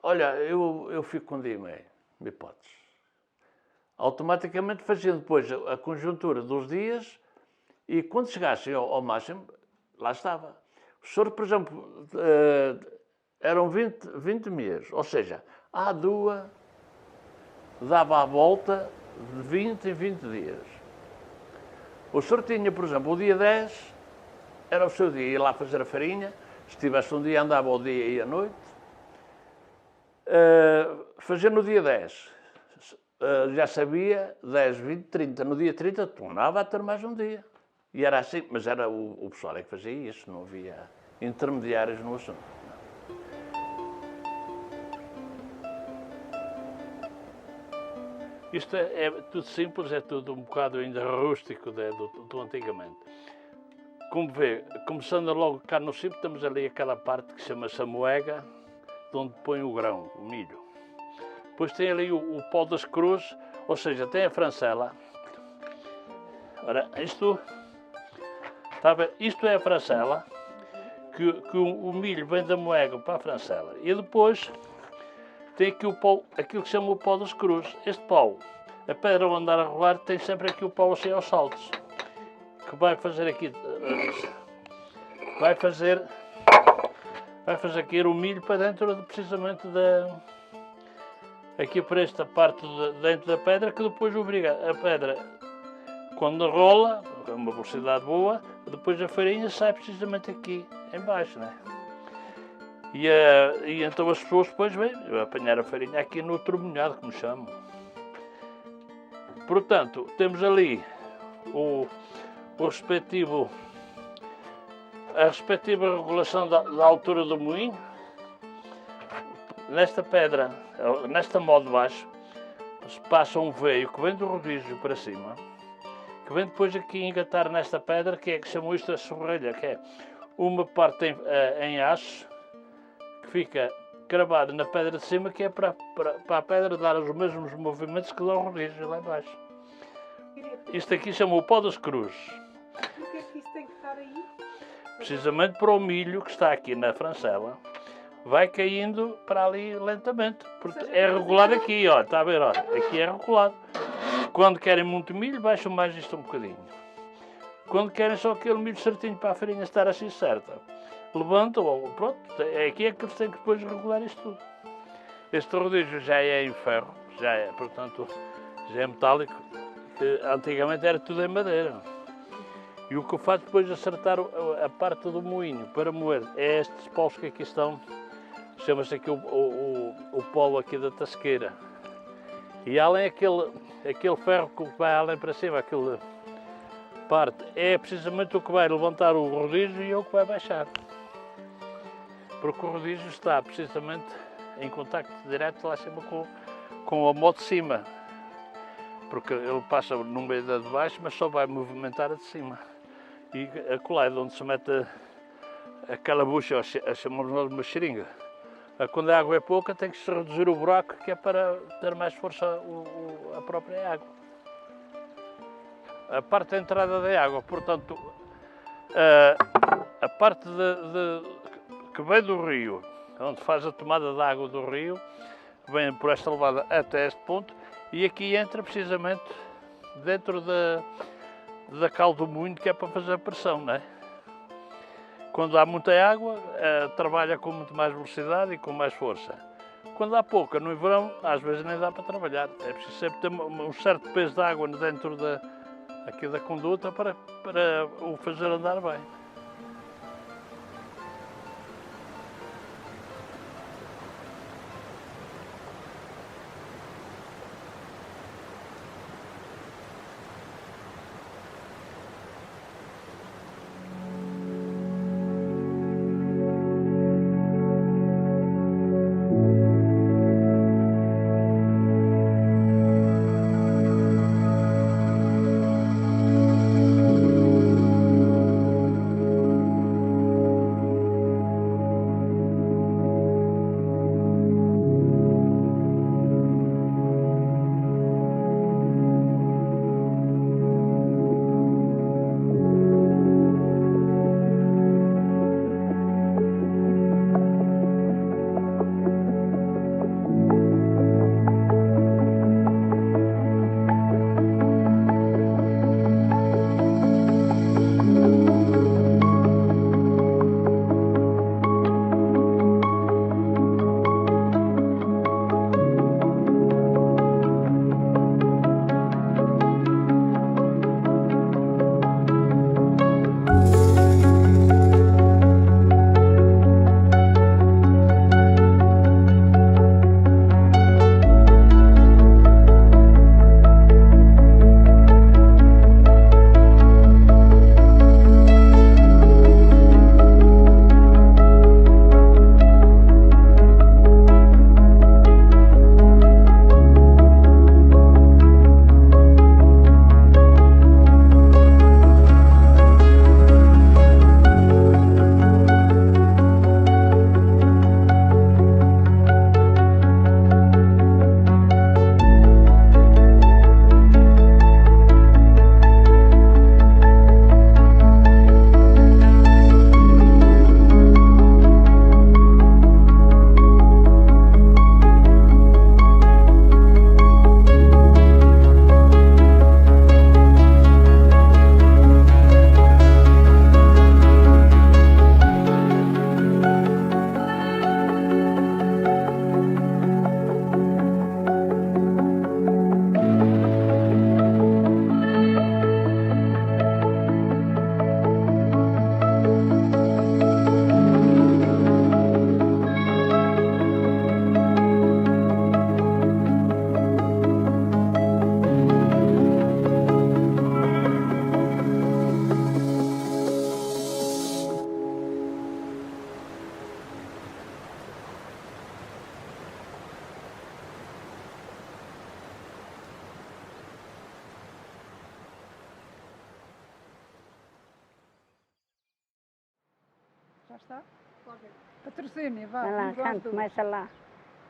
Olha, eu fico com um dia e meio, uma hipótese. Automaticamente faziam depois a conjuntura dos dias e quando chegassem ao máximo, lá estava. O senhor, por exemplo, eram 20 milheiros, ou seja, a dua dava a volta de 20 em 20 dias. O senhor tinha, por exemplo, o dia 10, era o seu dia, ia lá fazer a farinha, se tivesse um dia andava ao dia e à noite. Fazia no dia 10. Já sabia, 10, 20, 30. No dia 30, tornava a ter mais um dia. E era assim, mas era o pessoal é que fazia isso, não havia intermediários no assunto. Isto é tudo simples, é tudo um bocado ainda rústico do antigamente. Como vê, começando logo cá no cimo, temos ali aquela parte que chama-se a moega, de onde põe o grão, o milho. Depois tem ali o pó das cruzes, ou seja, tem a francela. Ora, isto é a francela, que o milho vem da moega para a francela. E depois tem aqui o pó, aquilo que se chama o pó das cruzes. Este pó, a pedra ao andar a rolar, tem sempre aqui o pó assim aos saltos, que vai fazer aqui, vai fazer cair o milho para dentro precisamente aqui para esta parte dentro da pedra, que depois obriga a pedra, quando rola, a uma velocidade boa, depois a farinha sai precisamente aqui em baixo, né? E então as pessoas depois vêm apanhar a farinha aqui no trombonhado, como chamam. Portanto, temos ali a respectiva regulação da altura do moinho. Nesta pedra, nesta mó de baixo, se passa um veio que vem do rodízio para cima, que vem depois aqui engatar nesta pedra, que é que chamam isto a sorrelha, que é uma parte em aço, que fica cravada na pedra de cima, que é para a pedra dar os mesmos movimentos que dá o rodízio lá embaixo. Isto aqui chama o pó das cruzes. Porquê é que isso tem que estar aí? Precisamente para o milho que está aqui na francela, vai caindo para ali lentamente. Porque é regulado aqui, ó, está a ver, ó, aqui é regulado. Quando querem muito milho, baixam mais isto um bocadinho. Quando querem só aquele milho certinho para a farinha estar assim certa, levantam, ou pronto, aqui é que eles têm que depois regular isto tudo. Este rodízio já é em ferro, já é, portanto, já é metálico. Antigamente era tudo em madeira. E o que eu faço depois de acertar a parte do moinho para moer é estes paus que aqui estão, chama-se aqui o polo aqui da tasqueira. E além aquele ferro que vai além para cima, aquela parte, é precisamente o que vai levantar o rodízio e é o que vai baixar. Porque o rodízio está precisamente em contacto direto lá cima com a mó de cima. Porque ele passa no meio da de baixo, mas só vai movimentar a de cima. E a colher, onde se mete aquela bucha, a chamamos nós de uma seringa. Quando a água é pouca, tem que se reduzir o buraco, que é para ter mais força a própria água. A parte da entrada da água, portanto, a parte que vem do rio, onde faz a tomada da água do rio, vem por esta levada até este ponto, e aqui entra precisamente dentro da cal do moinho, que é para fazer a pressão, não é? Quando há muita água, trabalha com muito mais velocidade e com mais força. Quando há pouca, no verão, às vezes nem dá para trabalhar. É preciso sempre ter um certo peso de água dentro aqui da conduta para o fazer andar bem. Já está? Patrocínio, vá. Vai lá, vamos às canta, duas. começa lá.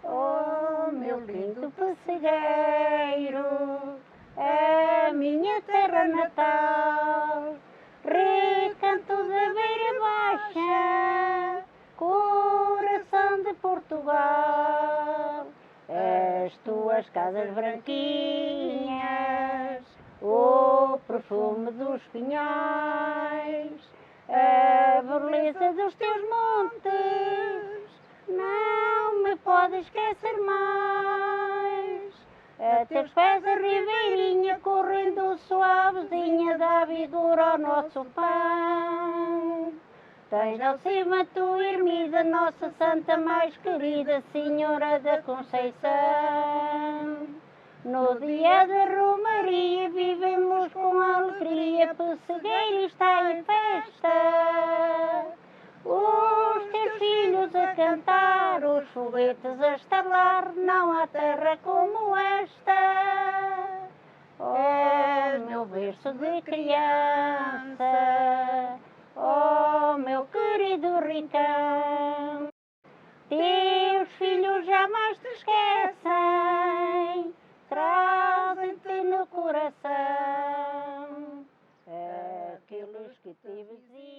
Oh, meu lindo pessegueiro, a minha terra natal, recanto da beira baixa, coração de Portugal. As tuas casas branquinhas, o perfume dos pinhais, a beleza dos teus montes, não me pode esquecer mais. A teus pés a ribeirinha, correndo suavezinha, dá vigor ao nosso pão. Tens ao cima a tua ermida, Nossa Santa mais querida, Senhora da Conceição. No dia da romaria vivemos com alegria, Pessegueiro está em festa. Os teus filhos a cantar, os foguetes a estalar, não há terra como esta. Oh, meu berço de criança, oh, meu querido rincão, teus filhos jamais te esquecem, trazem-te no coração aqueles que te vizinham.